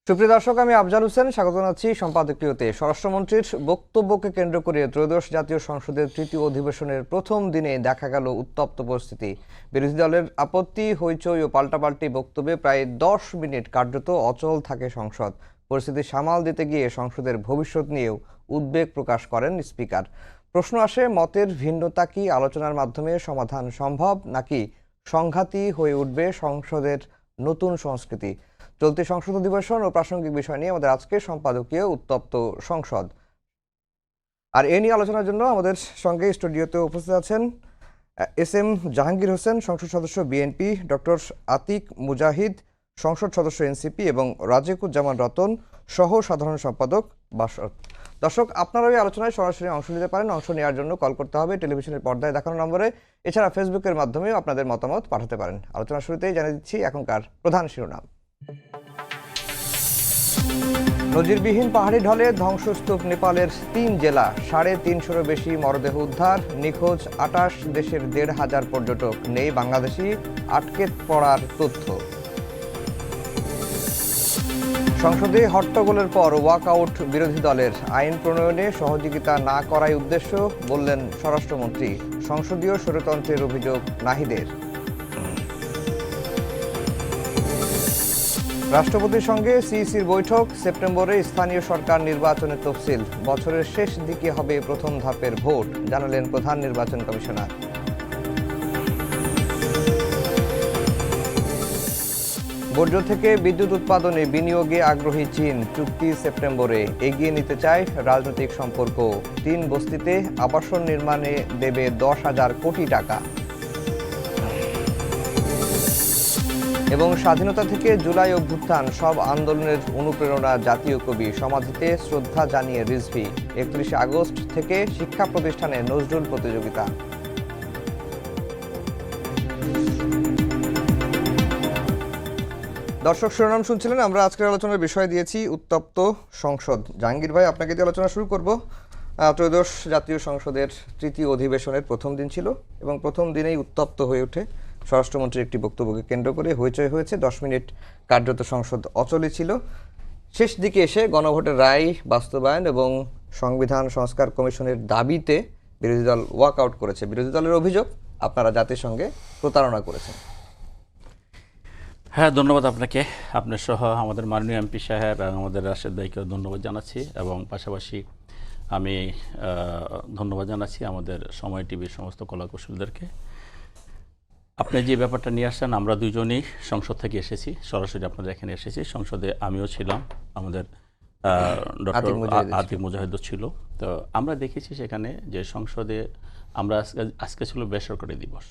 সুপ্রিয় দর্শক, আমি আফজাল হোসেন স্বাগত জানাচ্ছি সম্পাদকীয়তে। স্বরাষ্ট্রমন্ত্রীর বক্তব্যকে কেন্দ্র করে ত্রয়োদশ জাতীয় সংসদের তৃতীয় অধিবেশনের প্রথম দিনে দেখা গেল উত্তপ্ত পরিস্থিতি। বিরোধী দলের আপত্তি, হইচই ও পাল্টাপাল্টি বক্তব্যে প্রায় 10 মিনিট কার্যত অচল থাকে সংসদ। পরিস্থিতি সামাল দিতে গিয়ে সংসদের ভবিষ্যৎ নিয়েও উদ্বেগ প্রকাশ করেন স্পিকার। প্রশ্ন আসে, মতের ভিন্নতা কি আলোচনার মাধ্যমে সমাধান সম্ভব, নাকি সংঘাতই হয়ে উঠবে সংসদের নতুন সংস্কৃতি? চলতি সংসদ অধিবেশন ও প্রাসঙ্গিক বিষয় নিয়ে আমাদের আজকের সম্পাদকীয় উত্তপ্ত সংসদ। আর এ নিয়ে আলোচনার জন্য আমাদের সঙ্গে স্টুডিওতে উপস্থিত আছেন এস.এম. জাহাঙ্গীর হোসেন, সংসদ সদস্য বিএনপি, ডক্টর আতিক মুজাহিদ, সংসদ সদস্য এনসিপি, এবং রাজেকুজ্জামান রতন, সহ সাধারণ সম্পাদক বাসদ। দর্শক, আপনারা এই আলোচনায় সরাসরি অংশ নিতে পারেন। অংশ নেওয়ার জন্য কল করতে হবে টেলিভিশনের পর্দায় দেখানো নম্বরে। এছাড়া ফেসবুকের মাধ্যমেও আপনাদের মতামত পাঠাতে পারেন। আলোচনা শুরুতেই জানিয়ে দিচ্ছি এখনকার প্রধান শিরোনাম। নজিরবিহীন পাহাড়ি ঢলে ধ্বংসস্তূপ নেপালের 3 জেলা, 350-এরও বেশি মরদেহ উদ্ধার, নিখোঁজ 28 দেশের 1,500 পর্যটক, নেই বাংলাদেশি আটকে পড়ার তথ্য। সংসদে হট্টগোলের পর ওয়াকআউট বিরোধী দলের, আইন প্রণয়নে সহযোগিতা না করাই উদ্দেশ্য, বললেন স্বরাষ্ট্রমন্ত্রী। সংসদীয় স্বৈরতন্ত্রের অভিযোগ নাহিদের। রাষ্ট্রপতির সঙ্গে সিইসির বৈঠক, সেপ্টেম্বরে স্থানীয় সরকার নির্বাচনের তফসিল, বছরের শেষ দিকে হবে প্রথম ধাপের ভোট, জানালেন প্রধান নির্বাচন কমিশনার। বর্জ্য থেকে বিদ্যুৎ উৎপাদনে বিনিয়োগে আগ্রহী চীন, চুক্তি সেপ্টেম্বরে, এগিয়ে নিতে চায় রাজনৈতিক সম্পর্ক। 3 বস্তিতে আবাসন নির্মাণে দেবে 10,000 কোটি টাকা। এবং স্বাধীনতা থেকে জুলাই অভ্যুত্থান, সব আন্দোলনের অনুপ্রেরণা জাতীয় কবি, সমাধিতে শ্রদ্ধা জানিয়ে রিজভী। 31 আগস্ট থেকে শিক্ষা প্রতিষ্ঠানে নজরুল প্রতিযোগিতা। দর্শক, শিরোনাম শুনছিলেন। আমরা আজকের আলোচনার বিষয় দিয়েছি উত্তপ্ত সংসদ। জাহাঙ্গীর ভাই, আপনাকে দিয়ে আলোচনা শুরু করব। ত্রয়োদশ জাতীয় সংসদের তৃতীয় অধিবেশনের প্রথম দিন ছিল এবং প্রথম দিনেই উত্তপ্ত হয়ে ওঠে স্বরাষ্ট্রমন্ত্রীর একটি বক্তব্যকে কেন্দ্র করে। হইচই হয়েছে, 10 মিনিট কার্যত সংসদ অচলে ছিল। শেষ দিকে এসে গণভোটের রায় বাস্তবায়ন এবং সংবিধান সংস্কার কমিশনের দাবিতে বিরোধী দল ওয়াকআউট করেছে। বিরোধী দলের অভিযোগ, আপনারা জাতিসংঘে প্রতারণা করেছেন। হ্যাঁ, ধন্যবাদ আপনাকে, আপনার সহ আমাদের মাননীয় এমপি সাহেব এবং আমাদের রাশেদ ভাইকে ধন্যবাদ জানাচ্ছি। এবং পাশাপাশি আমি ধন্যবাদ জানাচ্ছি আমাদের সময় টিভির সমস্ত কলাকুশলীদেরকে। আপনি যে ব্যাপারটা নিয়ে আসছেন, আমরা দুজনেই সংসদ থেকে এসেছি, সরাসরি আপনাদের এখানে এসেছি। সংসদে আমিও ছিলাম, আমাদের ডক্টর আতিক মুজাহিদও ছিল। তো আমরা দেখেছি সেখানে যে সংসদে আমরা আজকে ছিল বেসরকারি দিবস।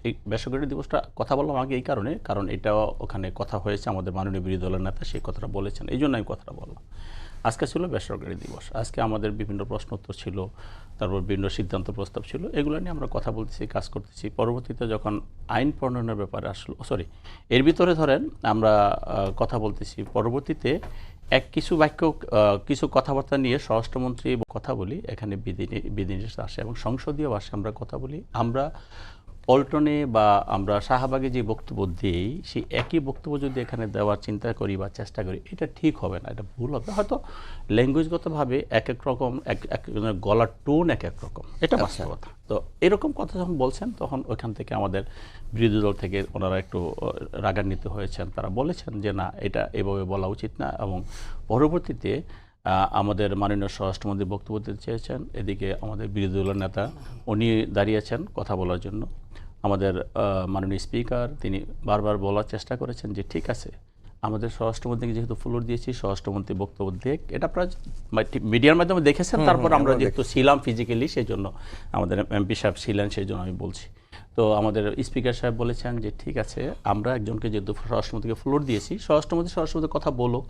এই বেসরকারি দিবসটা কথা বললাম আগে এই কারণ এটাও ওখানে কথা হয়েছে, আমাদের মাননীয় বিরোধী দলের নেতা সেই কথাটা বলেছেন, এই জন্য আমি কথাটা বললাম। আজকে ছিল বেসরকারি দিবস, আজকে আমাদের বিভিন্ন প্রশ্ন উত্তর ছিল, তারপর বিভিন্ন সিদ্ধান্ত প্রস্তাব ছিল, এগুলো নিয়ে আমরা কথা বলতেছি, কাজ করতেছি। পরবর্তীতে যখন আইন প্রণয়নের ব্যাপারে আসলো, এর ভিতরে ধরেন আমরা কথা বলতেছি, পরবর্তীতে কিছু বাক্য কিছু কথাবার্তা নিয়ে স্বরাষ্ট্রমন্ত্রী কথা বলি, এখানে বিধিনিষেধ আসে এবং সংসদীয় ভাষায় আমরা কথা বলি। আমরা পল্টনে বা আমরা শাহবাগে যে বক্তব্য দিই, সেই একই বক্তব্য যদি এখানে দেওয়ার চিন্তা করি বা চেষ্টা করি, এটা ঠিক হবে না, এটা ভুল হবে। হয়তো ল্যাঙ্গুয়েজগতভাবে এক এক রকম, একজনের গলার টোন এক এক রকম, এটা বাস্তবতা। তো এরকম কথা যখন বলছেন, তখন ওইখান থেকে আমাদের বিরোধী দল থেকে ওনারা একটু রাগান্বিত হয়েছেন। তারা বলেছেন যে না, এটা এভাবে বলা উচিত না। এবং পরবর্তীতে আমাদের মাননীয় স্বরাষ্ট্রমন্ত্রী বক্তব্য দিতে চেয়েছেন, এদিকে আমাদের বিরোধী দলের নেতা উনি দাঁড়িয়েছেন কথা বলার জন্য। আমাদের মাননীয় স্পিকার তিনি বারবার বলার চেষ্টা করেছেন যে ঠিক আছে, আমাদের স্বরাষ্ট্রমন্ত্রীকে যেহেতু ফ্লোর দিয়েছি, স্বরাষ্ট্রমন্ত্রী বক্তব্য দেখ, এটা আপনারা মিডিয়ার মাধ্যমে দেখেছেন। তারপর আমরা যেহেতু ছিলাম ফিজিক্যালি, সেই জন্য আমাদের এমপি সাহেব ছিলেন, সেই জন্য আমি বলছি। তো আমাদের স্পিকার সাহেব বলেছেন যে ঠিক আছে, আমরা একজনকে যেহেতু স্বরাষ্ট্রমন্ত্রীকে ফ্লোর দিয়েছি, স্বরাষ্ট্রমন্ত্রী কথা বলো,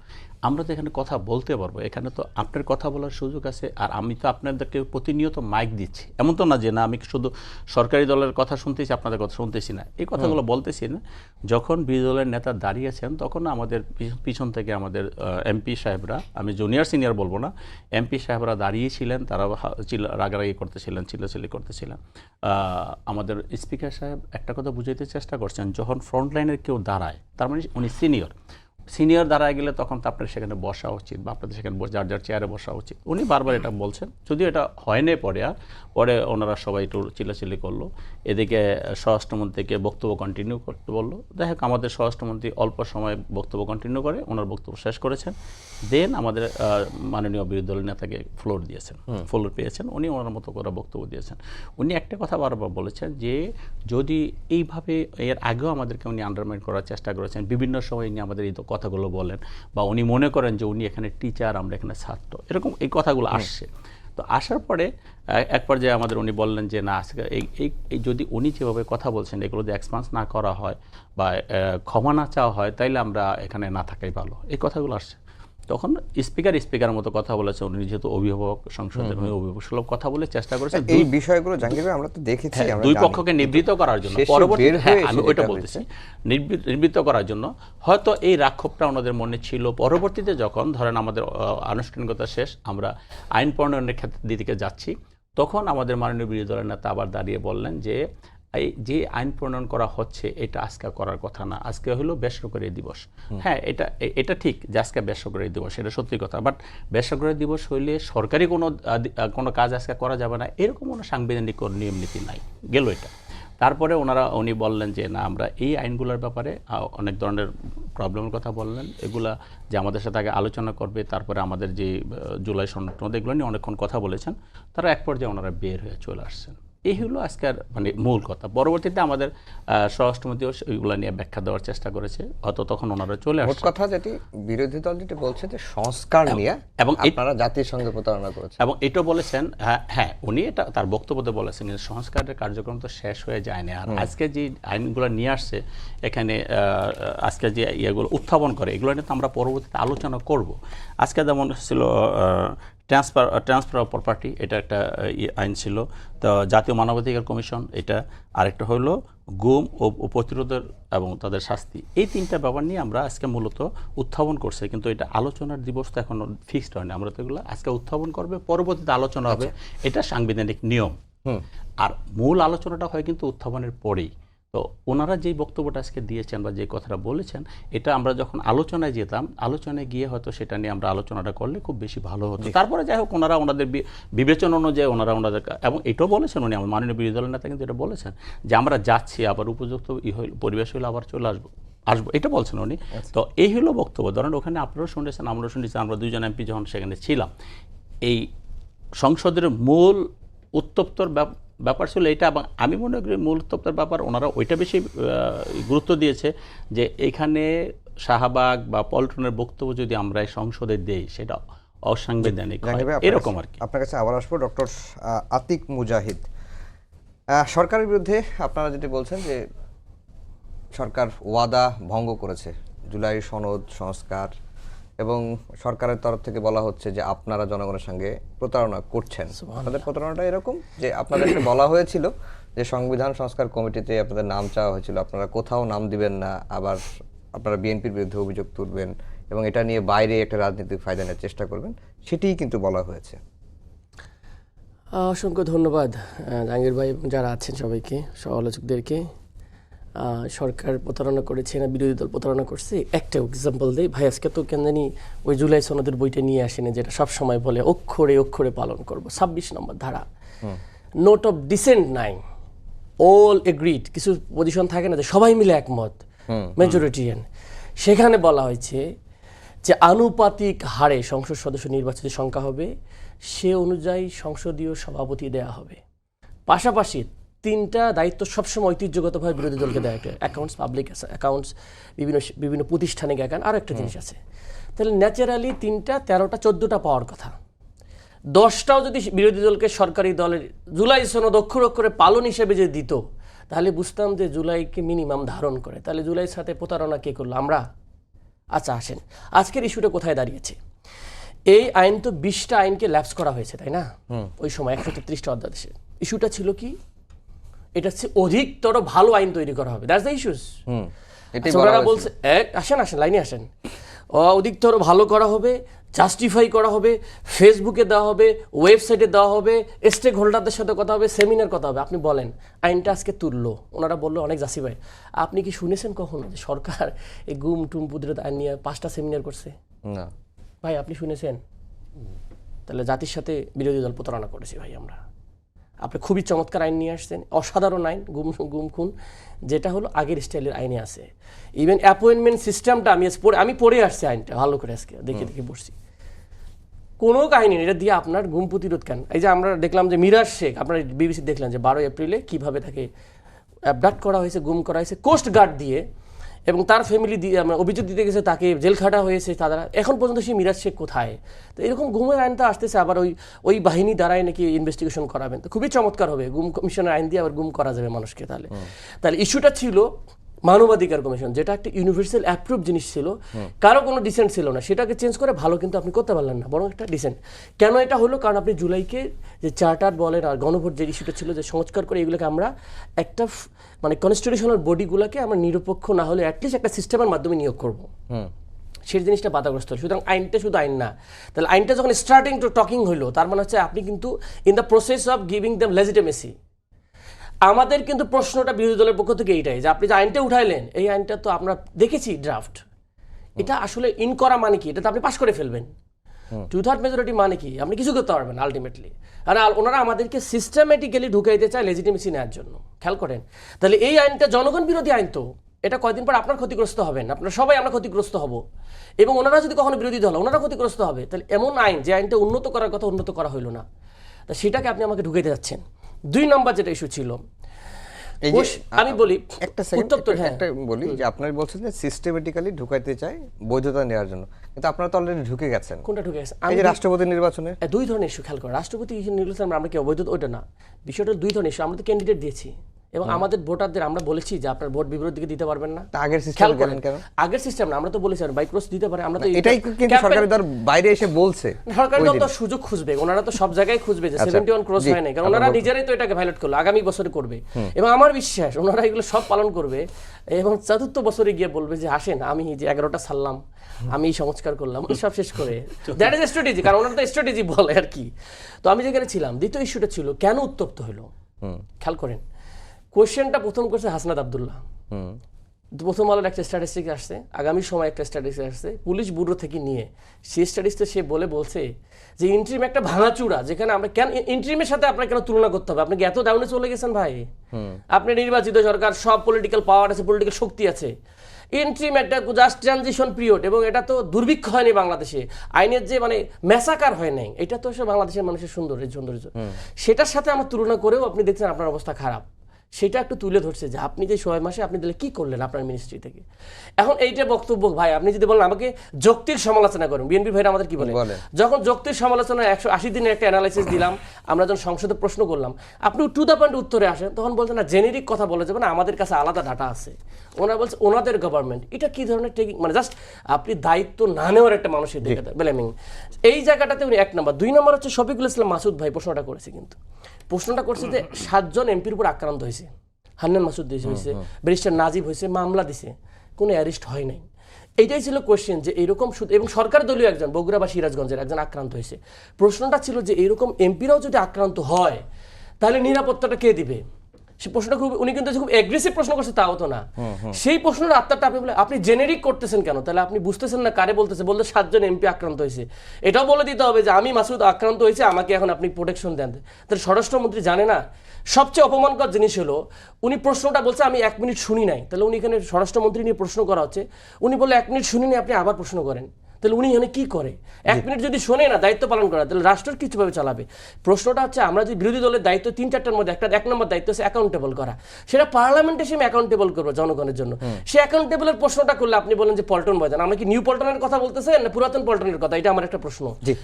আমরা তো এখানে কথা বলতে পারবো, এখানে তো আপনার কথা বলার সুযোগ আছে। আর আমি তো আপনাদেরকে প্রতিনিয়ত মাইক দিচ্ছি, এমন তো না যে না আমি শুধু সরকারি দলের কথা শুনতেছি, আপনাদের কথা শুনতেছি না, এই কথাগুলো বলতেছি না। যখন বিরোধী দলের নেতা দাঁড়িয়েছেন, তখন আমাদের পিছন থেকে আমাদের এমপি সাহেবরা, আমি জুনিয়র সিনিয়র বলবো না, এমপি সাহেবরা দাঁড়িয়েছিলেন, তারা রাগারাগি করতেছিলেন, চিল্লাচিল্লি করতেছিলেন। আমাদের স্পিকার সাহেব একটা কথা বুঝাইতে চেষ্টা করছেন, যখন ফ্রন্ট লাইনের কেউ দাঁড়ায়, তার মানে উনি সিনিয়র, সিনিয়র দাঁড়ায় গেলে তখন তো আপনার সেখানে বসা উচিত বা আপনাদের সেখানে যার যার চেয়ারে বসা উচিত। উনি বারবার এটা বলছেন, যদিও এটা হয়নি পরে ওনারা সবাই একটু চিল্লাচিল্লি করলো। এদিকে স্বরাষ্ট্রমন্ত্রীকে বক্তব্য কন্টিনিউ করতে বললো। যাই হোক, আমাদের স্বরাষ্ট্রমন্ত্রী অল্প সময় বক্তব্য কন্টিনিউ করে ওনার বক্তব্য শেষ করেছেন। দেন আমাদের মাননীয় বিরোধী দলের নেতাকে ফ্লোর পেয়েছেন, উনি ওনার মতো করে বক্তব্য দিয়েছেন। উনি একটা কথা বারবার বলেছেন যে যদি এইভাবে, এর আগেও আমাদেরকে উনি আন্ডারমাইন করার চেষ্টা করেছেন, বিভিন্ন সময় উনি আমাদের এই কথাগুলো বলেন, বা উনি মনে করেন যে উনি এখানে টিচার, আমরা এখানে ছাত্র, এরকম এই কথাগুলো আসছে। তো আসার পরে এক পর্যায়ে আমাদের উনি বললেন যে না, আজকে এই যদি উনি যেভাবে কথা বলছেন এগুলো যদি এক্সপান্স না করা হয় বা ক্ষমা না চাওয়া হয়, তাইলে আমরা এখানে না থাকাই ভালো, এই কথাগুলো আসছে। তখন স্পিকার মতো কথা বলেছে, উনি যেহেতু অভিভাবক, সংসদের অভিভাবক সুলভ কথা বলে চেষ্টা করেছে এই বিষয়গুলো জাহাঙ্গীর ভাই আমরা তো দেখেছি, আমরা দুই জানি। পক্ষকে নিবৃত্ত করার জন্য, শেষে পরবর্তী বের হয়ে আমি এসে ওইটা যেটা বলতেছি, নিবৃত্ত করার জন্য হয়তো এই রাক্ষোভটা ওনাদের মনে ছিল। পরবর্তীতে যখন ধরেন আমাদের আনুষ্ঠানিকতা শেষ, আমরা আইন প্রণয়নের দিকে যাচ্ছি, তখন আমাদের মাননীয় বিরোধী দলের নেতা আবার দাঁড়িয়ে বললেন যে এই যে আইন প্রণয়ন করা হচ্ছে এটা আজকে করার কথা না, আজকে হলো বেসরকারি দিবস। হ্যাঁ, এটা ঠিক যে আজকে বেসরকারি দিবস, এটা সত্যি কথা। বাট বেসরকারি দিবস হইলে সরকারি কোনো কাজ আজকে করা যাবে না, এরকম কোনো সাংবিধানিক নিয়ম নীতি নাই, গেল এটা। তারপরে উনি বললেন যে না, আমরা এই আইনগুলোর ব্যাপারে অনেক ধরনের প্রবলেমের কথা বললেন, এগুলা যে আমাদের সাথে আগে আলোচনা করবে, তারপরে আমাদের যে জুলাই সনদ এগুলো নিয়ে অনেকক্ষণ কথা বলেছেন। তারা এক পর্যায়ে ওনারা বের হয়ে চলে আসছেন। এই হলো আজকের মানে মূল কথা। পরবর্তীতে আমাদের স্বরাষ্ট্রমন্ত্রীও এগুলো নিয়ে ব্যাখ্যা দেওয়ার চেষ্টা করেছে, হয়তো তখন ওনারা চলে আসছে। কথা যেটি বিরোধী দল যেটি বলছে যে সংস্কার নিয়ে এবং আপনারা জাতির সঙ্গে প্রতারণা করেছেন, এবং এটাও বলেছেন, হ্যাঁ উনি এটা তার বক্তব্যতে বলেছেন যে সংস্কারের কার্যক্রম তো শেষ হয়ে যায়নি, আর আজকে যে আইনগুলো নিয়ে আসছে এখানে, আজকে যে ইয়েগুলো উত্থাপন করে, এগুলো নিয়ে তো আমরা পরবর্তীতে আলোচনা করব। আজকে যেমন ছিল ট্রান্সফার অফ প্রপার্টি, এটা একটা আইন ছিল। তো জাতীয় মানবাধিকার কমিশন, এটা আরেকটা হলো গুম ও প্রতিরোধের এবং তাদের শাস্তি। এই তিনটা ব্যাপার নিয়ে আমরা আজকে মূলত উত্থাপন করছি, কিন্তু এটা আলোচনার দিবস তো এখনো ফিক্সড হয়নি। আমরা তো এগুলো আজকে উত্থাপন করবে, পরবর্তীতে আলোচনা হবে, এটা সাংবিধানিক নিয়ম। আর মূল আলোচনাটা হয় কিন্তু উত্থাপনের পরেই। তো ওনারা যেই বক্তব্যটা আজকে দিয়েছেন বা যে কথাটা বলেছেন, এটা আমরা যখন আলোচনায় যেতাম, আলোচনায় গিয়ে হয়তো সেটা নিয়ে আমরা আলোচনাটা করলে খুব বেশি ভালো হতো। তারপরে যাই হোক, ওনাদের বিবেচনা অনুযায়ী ওনাদের, এবং এটাও বলেছেন উনি, আমার মাননীয় বিরোধী দলের নেতা কিন্তু এটা বলেছেন যে আমরা যাচ্ছি, আবার উপযুক্ত পরিবেশ হলে আবার চলে আসবো, এটা বলছেন উনি। তো এই হলো বক্তব্য। ধরেন ওখানে আপনারাও শুনেছেন, আমরাও শুনেছি, আমরা দুইজন এমপি যখন সেখানে ছিলাম, এই সংসদের মূল উত্তপ্তর ব্যাপার ছিল এটা। এবং আমি মনে করি মূল উত্তপ্তর ব্যাপার ওনারা ওইটা বেশি গুরুত্ব দিয়েছে যে এখানে শাহবাগ বা পল্টনের বক্তব্য যদি আমরা সংসদে দেই, সেটা অসাংবিধানিক এরকম আর কি। আপনার কাছে আবার আসবো ডক্টর আতিক মুজাহিদ। সরকারের বিরুদ্ধে আপনারা যেটি বলছেন যে সরকার ওয়াদা ভঙ্গ করেছে, জুলাই সনদ সংস্কার, এবং সরকারের তরফ থেকে বলা হচ্ছে যে আপনারা জনগণের সঙ্গে প্রতারণা করছেন। আপনাদের প্রতারণাটা এরকম যে আপনাদেরকে বলা হয়েছিল যে সংবিধান সংস্কার কমিটিতে আপনাদের নাম চাওয়া হয়েছিল, আপনারা কোথাও নাম দিবেন না, আবার আপনারা বিএনপির বিরুদ্ধে অভিযোগ তুলবেন এবং এটা নিয়ে বাইরে একটা রাজনৈতিক ফায়দা নেওয়ার চেষ্টা করবেন, সেটিই কিন্তু বলা হয়েছে। অসংখ্য ধন্যবাদ জাহাঙ্গীর ভাই এবং যারা আছেন সবাইকে, সমালোচকদেরকে। সরকার প্রতারণা করেছে না বিরোধী দল প্রতারণা করছে, একটা এক্সাম্পল দেই ভাই। আজকে তো কেন জানি ওই জুলাই সনদের বইটা নিয়ে আসেনি, যেটা সবসময় বলে অক্ষরে অক্ষরে পালন করবো। 26 নম্বর ধারা, নোট অফ ডিসেন্ট নাই, অল এগ্রিড, কিছু পজিশন থাকে না যে সবাই মিলে একমত, মেজরিটিয়ান। সেখানে বলা হয়েছে যে আনুপাতিক হারে সংসদ সদস্য নির্বাচিত সংখ্যা হবে, সে অনুযায়ী সংসদীয় সভাপতি দেয়া হবে। পাশাপাশি 3টা দায়িত্ব সবসময় ঐতিহ্যগতভাবে বিরোধী দলকে দেয়, অ্যাকাউন্টস, পাবলিক অ্যাকাউন্টস, বিভিন্ন প্রতিষ্ঠানিক অ্যাকাউন্ট, আর একটা জিনিস আছে। তাহলে ন্যাচারালি 3টা, 13টা, 14টা পাওয়ার কথা। 10টাও যদি বিরোধী দলকে সরকারি দলের জুলাই সনদ অক্ষরে পালন হিসেবে যে দিত, তাহলে বুঝতাম যে জুলাইকে মিনিমাম ধারণ করে। তাহলে জুলাইয়ের সাথে প্রতারণা কে করলো? আমরা। আচ্ছা আসেন, আজকের ইস্যুটা কোথায় দাঁড়িয়েছে? এই আইন তো 20টা আইনকে ল্যাপস করা হয়েছে, তাই না? ওই সময় 133টা অধ্যাদেশে। ইস্যুটা ছিল কি? এটা হচ্ছে অধিকতর ভালো আইন তৈরি করা হবে। That's the issues. ওনারা বলছে, আসেন লাইনে আসেন। অধিকতর ভালো করা হবে, জাস্টিফাই করা হবে, ফেসবুকে দেওয়া হবে, ওয়েবসাইটে দেওয়া হবে, স্টেক হোল্ডারদের সাথে কথা হবে, সেমিনার কথা হবে। আপনি বলেন আইনটা আজকে তুললো, ওনারা বললো অনেক জাস্টিফাই। আপনি কি শুনেছেন কখনো যে সরকার এই গুম টুম প্রতিরোধ আইন নিয়ে 5টা সেমিনার করছে? না ভাই আপনি শুনেছেন? তাহলে জাতির সাথে বিরোধী দল প্রতারণা করেছি ভাই আমরা। আপনি খুবই চমৎকার আইন নিয়ে আসছেন, অসাধারণ আইন, গুম খুন, যেটা হলো আগের স্টাইলের আইনে আছে। ইভেন অ্যাপয়েন্টমেন্ট সিস্টেমটা আমি পড়ে আসছি আইনটা ভালো করে, আজকে দেখে দেখে পড়ছি। কোনো কাহিনী নেই এটা দিয়ে আপনার গুম প্রতিরোধ কেন। এই যে আমরা দেখলাম যে মিরাজ শেখ, আপনার বিবিসি দেখলেন যে 12 এপ্রিলে কিভাবে তাকে অ্যাবডাক্ট করা হয়েছে, গুম করা হয়েছে কোস্ট গার্ড দিয়ে, এবং তার ফ্যামিলি দিয়ে অভিযোগ দিতে গেছে, তাকে জেল খাটা হয়েছে তারা। এখন পর্যন্ত সেই মিরাজ শেখ কোথায়? তো এরকম গুমের আইন তো আসতেছে, আবার ওই বাহিনী দ্বারাই নাকি ইনভেস্টিগেশন করাবেন। তো খুবই চমৎকার হবে, গুম কমিশনের আইন দিয়ে আবার গুম করা যাবে মানুষকে। তাহলে ইস্যুটা ছিল মানবাধিকার কমিশন, যেটা একটা ইউনিভার্সাল অ্যাপ্রুভ জিনিস ছিল, কারো কোনো ডিসেন্ট ছিল না, সেটাকে চেঞ্জ করে ভালো কিন্তু আপনি করতে পারলেন না, বরং একটা ডিসেন্ট। কেন এটা হলো? কারণ আপনি জুলাইকে যে চার্টার বলেন আর গণভোট যে ইস্যুটা ছিল, যে সংস্কার করে এগুলোকে আমরা একটা মানে কনস্টিটিউশনাল বডিগুলোকে আমরা নিরপেক্ষ না হলে অ্যাটলিস্ট একটা সিস্টেমের মাধ্যমে নিয়োগ করবো, সেই জিনিসটা বাধাগ্রস্ত হলো। সুতরাং আইনটা শুধু আইন না, তাহলে আইনটা যখন স্টার্টিং টু টকিং হলো, তার মানে হচ্ছে আপনি কিন্তু in the process of giving them legitimacy. আমাদের কিন্তু প্রশ্নটা বিরোধী দলের পক্ষ থেকে এইটাই, যে আপনি যে আইনটা উঠাইলেন, এই আইনটা তো আমরা দেখেছি ড্রাফট, এটা আসলে ইন করা মানে কি? এটা তো আপনি পাশ করে ফেলবেন। 2/3 মেজরিটি মানে কি? আপনি কিছু করতে পারবেন আলটিমেটলি। আর ওনারা আমাদেরকে সিস্টেমেটিক্যালি ঢুকাইতে চায় লেজিটিমেসি নেওয়ার জন্য। খেয়াল করেন, তাহলে এই আইনটা জনগণ বিরোধী আইন, তো এটা কয়দিন পর আপনার ক্ষতিগ্রস্ত হবেন, আপনারা সবাই আমরা ক্ষতিগ্রস্ত হব, এবং ওনারা যদি কখনো বিরোধী দল, ওনারা ক্ষতিগ্রস্ত হবে। তাহলে এমন আইন, যে আইনটা উন্নত করার কথা উন্নত করা হইলো না, তা সেটাকে আপনি আমাকে ঢুকাইতে যাচ্ছেন। 2 নম্বর যেটা ইস্যু ছিল, এই যে আমি বলি একটা সেকেন্ড, হ্যাঁ, একটা বলি যে আপনারা বলছেন যে সিস্টেমেটিক্যালি ঢুকাইতে চাই বৈধতা নেওয়ার জন্য, কিন্তু আপনারা তো অলরেডি ঢুকে গেছেন। কোনটা ঢুকে গেছে? এই যে রাষ্ট্রপতি নির্বাচনে 2 ধরনের ইস্যু খেয়াল করেন। রাষ্ট্রপতি নির্বাচন আমরা কি অবৈধ? ওইটা না, বিষয়টা 2 ধরনের ইস্যু। আমরা তো ক্যান্ডিডেট দিয়েছি, এবং আমাদের ভোটারদের আমরা বলেছি যে আপনার ভোট বিরোধী দিকে দিতে পারবেন না। তা আগের সিস্টেম খেয়াল গেলেন করেন, কেন? আগের সিস্টেম না, আমরা তো বলেছি বাই ক্রস দিতে পারে। আমরা তো এটাই কিন্তু সরকারি দল বাইরে এসে বলছে, সরকারি দল তো সুযোগ খুঁজবে, ওনারা তো সব জায়গায় খুঁজবে যে 71 ক্রস হয় নাই, কারণ ওনারা নিজেরাই তো এটাকে ভায়োলেট করলো, আগামী বছরে করবে, এবং আমার বিশ্বাস ওনারা এগুলো সব পালন করবে, এবং 4র্থ বছরে গিয়ে বলবে যে আসেন আমি যে 11টা সারলাম, আমি সংস্কার করলাম, সব শেষ করে। দ্যাট ইজ স্ট্র্যাটেজি, কারণ ওনারা তো স্ট্র্যাটেজি বলে আর কি। তো আমি যেখানে ছিলাম, দ্বিতীয় ইস্যুটা ছিল কেন উত্তপ্ত হলো। খেয়াল করেন, কোয়েশ্চেনটা প্রথম করছে হাসনাত আব্দুল্লাহ। প্রথম আলোর একটা স্ট্যাটিস্টিক আসছে, আগামী সময় একটা স্ট্যাটিস্টিক আসছে পুলিশ ব্যুরো থেকে নিয়ে, সেই স্ট্যাটিস্টিক সে বলছে যে ইন্ট্রিম একটা ভাঙাচুরা, যেখানে আমরা কেন ইন্ট্রিমের সাথে আপনার কেন তুলনা করতে হবে? আপনি কি এত ডাউনে চলে গেছেন ভাই? আপনি নির্বাচিত সরকার, সব পলিটিক্যাল পাওয়ার আছে, পলিটিক্যাল শক্তি আছে। ইন্ট্রিম একটা জাস্ট ট্রানজিশন পিরিয়ড, এবং এটা তো দুর্ভিক্ষ হয়নি বাংলাদেশে, আইনের যে মানে ম্যাসাকার হয় নাই, এটা তো বাংলাদেশের মানুষের সৌন্দর্য, সেটার সাথে আমার তুলনা করেও আপনি দেখছেন আপনার অবস্থা খারাপ। সেটা একটু তুলে ধরছে যে আপনি যে 6 মাসে আপনি তাহলে কি করলেন আপনার মিনিস্ট্রি থেকে। এখন এইটা বক্তব্য ভাই, আপনি যদি বলেন আমাকে যৌক্তিক সমালোচনা করুন, বিএনপি ভাইরা আমাদের কি বলে, যখন যৌক্তিক সমালোচনা 180 দিনের একটা অ্যানালাইসিস দিলাম, আমরা যখন সংসদে প্রশ্ন করলাম, আপনি টু দ্য পয়েন্ট উত্তরে আসেন, তখন বলছেন না জেনেরিক কথা বলা যাবে না, আমাদের কাছে আলাদা ডাটা আছে। ওনারা বলছে ওনাদের গভর্নমেন্ট, এটা কি ধরনের টেকিং, মানে জাস্ট আপনি দায়িত্ব না নেওয়ার একটা মানুষের দিকে ব্লেমিং। এই জায়গাটাতে উনি 1 নম্বর। 2 নম্বর হচ্ছে শফিকুল ইসলাম মাসুদ ভাই প্রশ্নটা করেছে, কিন্তু প্রশ্নটা করছে যে 7 জন এমপির উপর আক্রান্ত হয়েছে, হান্নান মাসুদ হয়েছে, ব্যারিস্টার নাজিব হয়েছে, মামলা দিছে, কোনো অ্যারেস্ট হয় নাই। এইটাই ছিল কোয়েশ্চেন, যে এইরকম এবং সরকার দলীয় একজন বগুড়া বা সিরাজগঞ্জের একজন আক্রান্ত হয়েছে। প্রশ্নটা ছিল যে এইরকম এমপিরাও যদি আক্রান্ত হয়, তাহলে নিরাপত্তাটা কে দিবে? সে প্রশ্নটা খুব, উনি কিন্তু খুব অ্যাগ্রেসিভ প্রশ্ন করছে, তাও তো না। সেই প্রশ্নের আত্মাটা আপনি বলে আপনি জেনেরিক করতেছেন কেন? তাহলে আপনি বুঝতেছেন না কারে বলতেছে। বলতে 7 জন এমপি আক্রান্ত হয়েছে, এটাও বলে দিতে হবে যে আমি মাসুদ আক্রান্ত হয়েছে, আমাকে এখন আপনি প্রোটেকশন দেন। তাহলে স্বরাষ্ট্রমন্ত্রী জানে না? সবচেয়ে অপমানকর জিনিস হলো উনি প্রশ্নটা বলছে আমি 1 মিনিট শুনি নাই, তাহলে উনি এখানে স্বরাষ্ট্রমন্ত্রী নিয়ে প্রশ্ন করা হচ্ছে, উনি বলে 1 মিনিট শুনি নাই, আপনি আবার প্রশ্ন করেন, তাহলে উনি এখানে কি করে? 1 মিনিট যদি শোনে না, দায়িত্ব পালন করা, তাহলে রাষ্ট্র কিভাবে চালাবে? প্রশ্নটা হচ্ছে আমরা যে বিরোধী দলের দায়িত্ব 3-4টার মধ্যে একটা 1 নম্বর দায়িত্ব হচ্ছে অ্যাকাউন্টেবল করা, সেটা পার্লামেন্টে সে অ্যাকাউন্টেবল করবো জনগণের জন্য। সে অ্যাকাউন্টেবলের প্রশ্নটা করলে আপনি বলেন যে পল্টন ময়দান, আমরা কি নিউ পল্টনের কথা বলতেছেন না পুরাতন পল্টনের কথা? এটা আমার একটা প্রশ্ন। জি,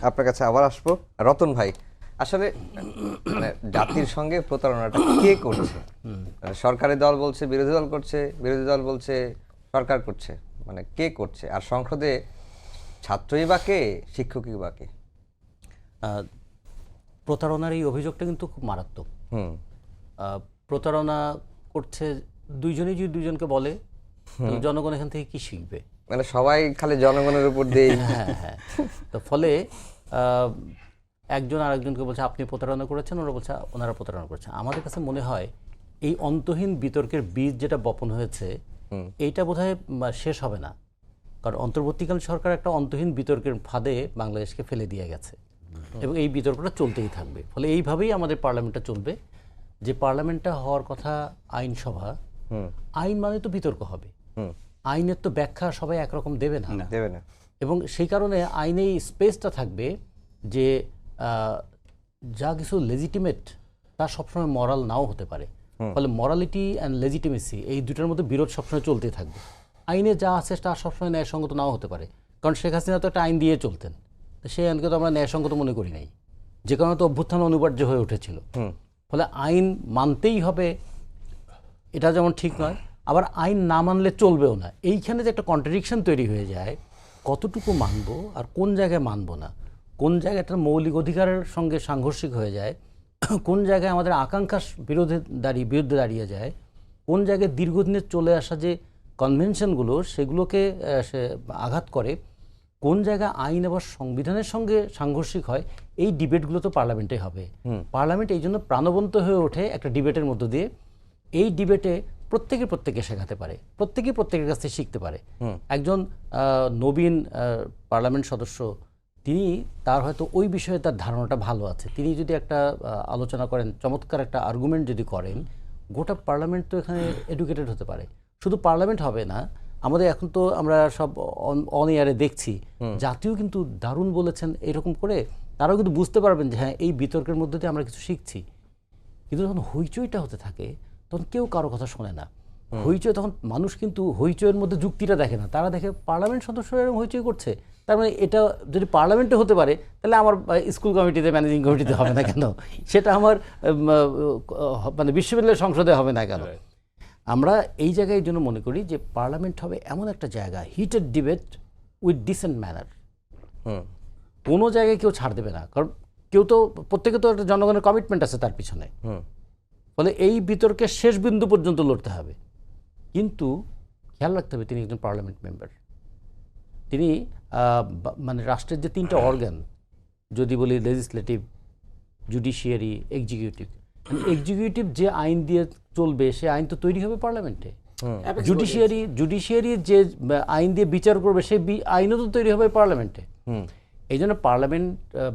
আপনার কাছে আবার আসবো। রতন ভাই, আসলে মানে জাতির সঙ্গে প্রতারণাটা কে করছে? সরকারি দল বলছে বিরোধী দল করছে, বিরোধী দল বলছে সরকার করছে, মানে কে করছে? আর সংসদে ছাত্রই বা কে, শিক্ষকই বা কে? প্রতারণার এই অভিযোগটা কিন্তু খুব মারাত্মক। প্রতারণা করছে দুইজনেই, যদি দুইজনকে বলে তাহলে জনগণ এখান থেকে কি শিখবে? মানে সবাই খালি জনগণের উপর দিয়ে হ্যাঁ হ্যাঁ তো ফলে একজন আরেকজনকে বলছে আপনি প্রতারণা করেছেন, ওরা বলছে ওনারা প্রতারণা করেছেন। আমাদের কাছে মনে হয় এই অন্তহীন বিতর্কের বীজ যেটা বপন হয়েছে এইটা বোধহয় শেষ হবে না, কারণ অন্তর্বর্তীকালীন সরকার একটা অন্তহীন বিতর্কের ফাঁদে বাংলাদেশকে ফেলে দিয়ে গেছে এবং এই বিতর্কটা চলতেই থাকবে। ফলে এইভাবেই আমাদের পার্লামেন্টটা চলবে, যে পার্লামেন্টটা হওয়ার কথা আইনসভা, আইন মানে তো বিতর্ক হবে, আইনের তো ব্যাখ্যা সবাই একরকম দেবে না, দেবে না। এবং সেই কারণে আইনে এই স্পেসটা থাকবে যে যা কিছু লেজিটিমেট তা সবসময় মরাল নাও হতে পারে। ফলে মরালিটি অ্যান্ড লেজিটিমেসি এই দুটার মধ্যে বিরোধ সবসময় চলতে থাকবে। আইনে যা আছে তা সবসময় ন্যায়সঙ্গত নাও হতে পারে, কারণ শেখ হাসিনা তো একটা আইন দিয়ে চলতেন, তো সেই আইনকে তো আমরা ন্যায়সঙ্গত মনে করি নাই, যে কারণে তো অভ্যুত্থান অনিবার্য হয়ে উঠেছিল। ফলে আইন মানতেই হবে, এটা যেমন ঠিক নয়, আবার আইন না মানলে চলবেও না। এইখানে যে একটা কন্ট্রাডিকশন তৈরি হয়ে যায়, কতটুকু মানবো আর কোন জায়গায় মানবো না, কোন জায়গায় একটা মৌলিক অধিকারের সঙ্গে সাংঘর্ষিক হয়ে যায়, কোন জায়গায় আমাদের আকাঙ্ক্ষার বিরুদ্ধে দাঁড়িয়ে যায়, কোন জায়গায় দীর্ঘদিনের চলে আসা যে কনভেনশনগুলো সেগুলোকে সে আঘাত করে, কোন জায়গায় আইন আবার সংবিধানের সঙ্গে সাংঘর্ষিক হয়, এই ডিবেটগুলো তো পার্লামেন্টে হবে। পার্লামেন্ট এই জন্য প্রাণবন্ত হয়ে ওঠে একটা ডিবেটের মধ্য দিয়ে। এই ডিবেটে প্রত্যেকে শেখাতে পারে, প্রত্যেকের কাছ থেকে শিখতে পারে। একজন নবীন পার্লামেন্ট সদস্য, তিনি তার হয়তো ওই বিষয়ে তার ধারণাটা ভালো আছে, তিনি যদি একটা আলোচনা করেন, চমৎকার একটা আর্গুমেন্ট যদি করেন, গোটা পার্লামেন্ট তো এখানে এডুকেটেড হতে পারে। শুধু পার্লামেন্ট হবে না, আমাদের এখন তো আমরা সব অন এয়ারে দেখছি, জাতীয় কিন্তু দারুণ বলেছেন, এরকম করে তারাও কিন্তু বুঝতে পারবেন যে হ্যাঁ এই বিতর্কের মধ্যে দিয়ে আমরা কিছু শিখছি। কিন্তু যখন হইচইটা হতে থাকে তখন কেউ কারো কথা শোনে না। হইচই, তখন মানুষ কিন্তু হইচইয়ের মধ্যে যুক্তিটা দেখে না, তারা দেখে পার্লামেন্ট সদস্যরা এরকম হইচই করছে, তার মানে এটা যদি পার্লামেন্টে হতে পারে তাহলে আমার স্কুল কমিটিতে, ম্যানেজিং কমিটিতে হবে না কেন, সেটা আমার মানে বিশ্ববিদ্যালয় সংসদে হবে না কেন। আমরা এই জায়গায় এই জন্য মনে করি যে পার্লামেন্ট হবে এমন একটা জায়গা, heated debate with dissent manner. কোনো জায়গায় কেউ ছাড় দেবে না, কারণ কেউ তো, প্রত্যেকে তো একটা জনগণের কমিটমেন্ট আছে তার পিছনে। ফলে এই বিতর্কের শেষ বিন্দু পর্যন্ত লড়তে হবে, কিন্তু খেয়াল রাখতে হবে তিনি একজন পার্লামেন্ট মেম্বার। তিনি মানে রাষ্ট্রের যে তিনটা অর্গান, যদি বলি লেজিসলেটিভ, জুডিশিয়ারি, এক্সিকিউটিভ যে আইন দিয়ে চলবে সে আইন তো তৈরি হবে পার্লামেন্টে। জুডিশিয়ারি যে আইন দিয়ে বিচার করবে সেই আইনও তো তৈরি হবে পার্লামেন্টে। এই জন্য পার্লামেন্ট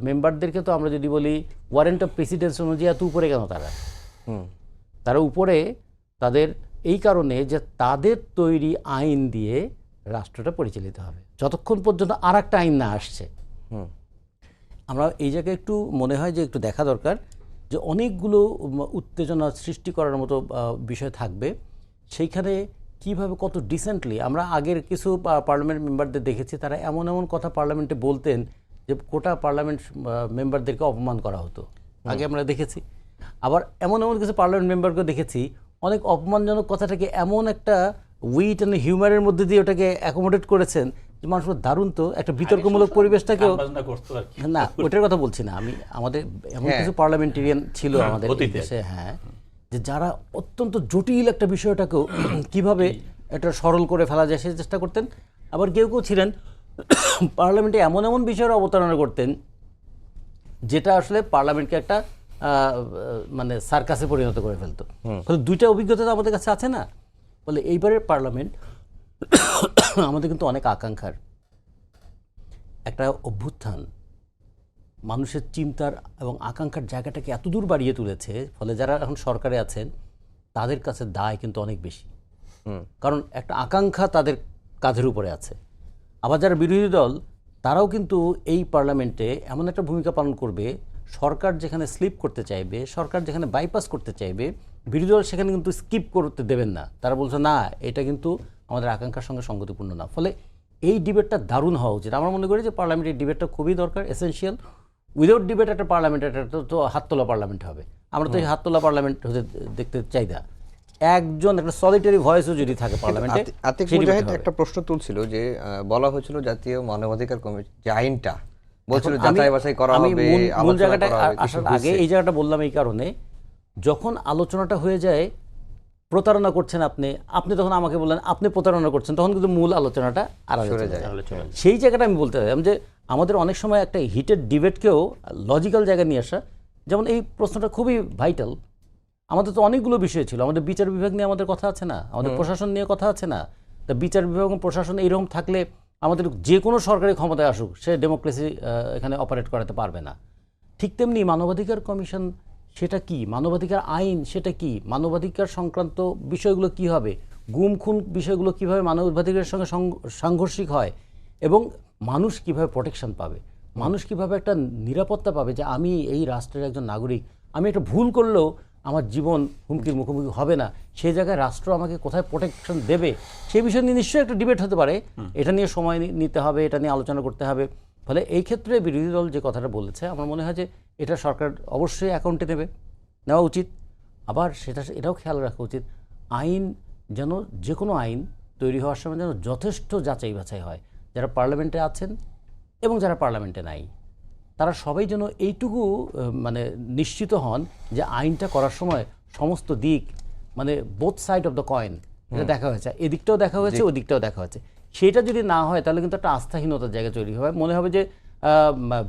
মেম্বারদেরকে তো আমরা যদি বলি ওয়ারেন্ট অফ প্রেসিডেন্স অনুযায়ী এত উপরে কেন তারা উপরে, তাদের এই কারণে যে তাদের তৈরি আইন দিয়ে রাষ্ট্রটা পরিচালিত হবে যতক্ষণ পর্যন্ত আর একটা আইন না আসছে। আমরা এই জায়গায় একটু মনে হয় যে একটু দেখা দরকার যে অনেকগুলো উত্তেজনা সৃষ্টি করার মতো বিষয় থাকবে, সেইখানে কিভাবে কত ডিসেন্টলি। আমরা আগের কিছু পার্লামেন্ট মেম্বারদের দেখেছি, তারা এমন এমন কথা পার্লামেন্টে বলতেন যে গোটা পার্লামেন্ট মেম্বারদেরকে অপমান করা হতো, আগে আমরা দেখেছি। আবার এমন কিছু পার্লামেন্ট মেম্বারকে দেখেছি অনেক অপমানজনক কথাটাকে এমন একটা উইট অ্যান্ড হিউমারের মধ্যে দিয়ে ওটাকে অ্যাকোমোডেট করেছেন যে মানুষ দারুণ, তো একটা বিতর্কমূলক পরিবেশটাকেও না, ওটার কথা বলছি না আমি। আমাদের এমন কিছু পার্লামেন্টেরিয়ান ছিল আমাদের দেশে, হ্যাঁ, যে যারা অত্যন্ত জটিল একটা বিষয়টাকেও কিভাবে এটা সরল করে ফেলা যায় সে চেষ্টা করতেন। আবার কেউ ছিলেন পার্লামেন্টে এমন বিষয়ের অবতারণা করতেন যেটা আসলে পার্লামেন্টকে একটা মানে সার্কাসে পরিণত করে ফেলতো। ফলে দুইটা অভিজ্ঞতা তো আমাদের কাছে আছে না। বলে এইবারের পার্লামেন্ট আমাদের কিন্তু অনেক আকাঙ্ক্ষার একটা অভ্যুত্থান, মানুষের চিন্তার এবং আকাঙ্ক্ষার জায়গাটাকে এত দূর বাড়িয়ে তুলেছে। ফলে যারা এখন সরকারে আছেন তাদের কাছে দায় কিন্তু অনেক বেশি, কারণ একটা আকাঙ্ক্ষা তাদের কাঁধের উপরে আছে। আবার যারা বিরোধী দল তারাও কিন্তু এই পার্লামেন্টে এমন একটা ভূমিকা পালন করবে, সরকার যেখানে স্লিপ করতে চাইবে, সরকার যেখানে বাইপাস করতে চাইবে, বিরোধী দল সেখানে কিন্তু স্কিপ করতে দেবেন না। তারা বলছে না, এটা কিন্তু আমাদের আকাঙ্ক্ষার সঙ্গে সঙ্গতিপূর্ণ না। ফলে এই ডিবেটটা দারুণ হওয়া উচিত। আমরা মনে করি যে পার্লামেন্টের ডিবেটটা খুবই দরকার, এসেনশিয়াল। উইদাউট ডিবেট একটা পার্লামেন্ট, এটা তো হাততোলা পার্লামেন্ট হবে। আমরা তো এই হাততোলা পার্লামেন্ট হতে দেখতে চাই না। একজন একটা সলিটারি ভয়েসও যদি থাকে পার্লামেন্টে। আতিক মুজাহিদ একটা প্রশ্ন তুলছিল যে বলা হয়েছিল জাতীয় মানবাধিকার কমিটি যে আইনটা বলছিল যাচাই বাছাই করা হবে, মূল জায়গাটা আসার আগে এই জায়গাটা বললাম এই কারণে, যখন আলোচনাটা হয়ে যায় প্রতারণা করছেন আপনি, আপনি তখন আমাকে বললেন আপনি প্রতারণা করছেন, তখন কিন্তু মূল আলোচনাটা আড়ালে চলে যায়। সেই জায়গাটা আমি বলতে চাইলাম যে আমাদের অনেক সময় একটা হিটেড ডিবেটকেও লজিক্যাল জায়গায় নিয়ে আসা, যেমন এই প্রশ্নটা খুবই ভাইটাল। আমাদের তো অনেকগুলো বিষয় ছিল, আমাদের বিচার বিভাগ নিয়ে আমাদের কথা আছে না, আমাদের প্রশাসন নিয়ে কথা আছে না। তা বিচার বিভাগ এবং প্রশাসন এইরকম থাকলে আমাদের যে কোনো সরকারি ক্ষমতায় আসুক সে ডেমোক্রেসি এখানে অপারেট করাতে পারবে না। ঠিক তেমনি মানবাধিকার কমিশন সেটা কি, মানবাধিকার আইন সেটা কি, মানবাধিকার সংক্রান্ত বিষয়গুলো কি হবে, গুম খুন বিষয়গুলো কিভাবে মানবাধিকারের সঙ্গে সাংঘর্ষিক হয়, এবং মানুষ কিভাবে প্রোটেকশন পাবে, মানুষ কিভাবে একটা নিরাপত্তা পাবে যে আমি এই রাষ্ট্রের একজন নাগরিক, আমি একটা ভুল করলেও আমার জীবন হুমকির মুখোমুখি হবে না, সেই জায়গায় রাষ্ট্র আমাকে কোথায় প্রোটেকশন দেবে, সেই বিষয় নিয়ে নিশ্চয়ই একটা ডিবেট হতে পারে। এটা নিয়ে সময় নিতে হবে, এটা নিয়ে আলোচনা করতে হবে। ফলে এই ক্ষেত্রে বিরোধী দল যে কথাটা বলেছে আমার মনে হয় যে এটা সরকার অবশ্যই অ্যাকাউন্টে নেওয়া উচিত। আবার এটাও খেয়াল রাখা উচিত আইন যেন, যে কোনো আইন তৈরি হওয়ার সময় যেন যথেষ্ট যাচাই বাছাই হয়। যারা পার্লামেন্টে আছেন এবং যারা পার্লামেন্টে নাই, তারা সবাই যেন এইটুকু মানে নিশ্চিত হন যে আইনটা করার সময় সমস্ত দিক, মানে both side of the coin, এটা দেখা হয়েছে, এদিকটাও দেখা হয়েছে ওই দিকটাও দেখা হয়েছে। সেটা যদি না হয় তাহলে কিন্তু একটা আস্থাহীনতার জায়গা তৈরি হবে, মনে হবে যে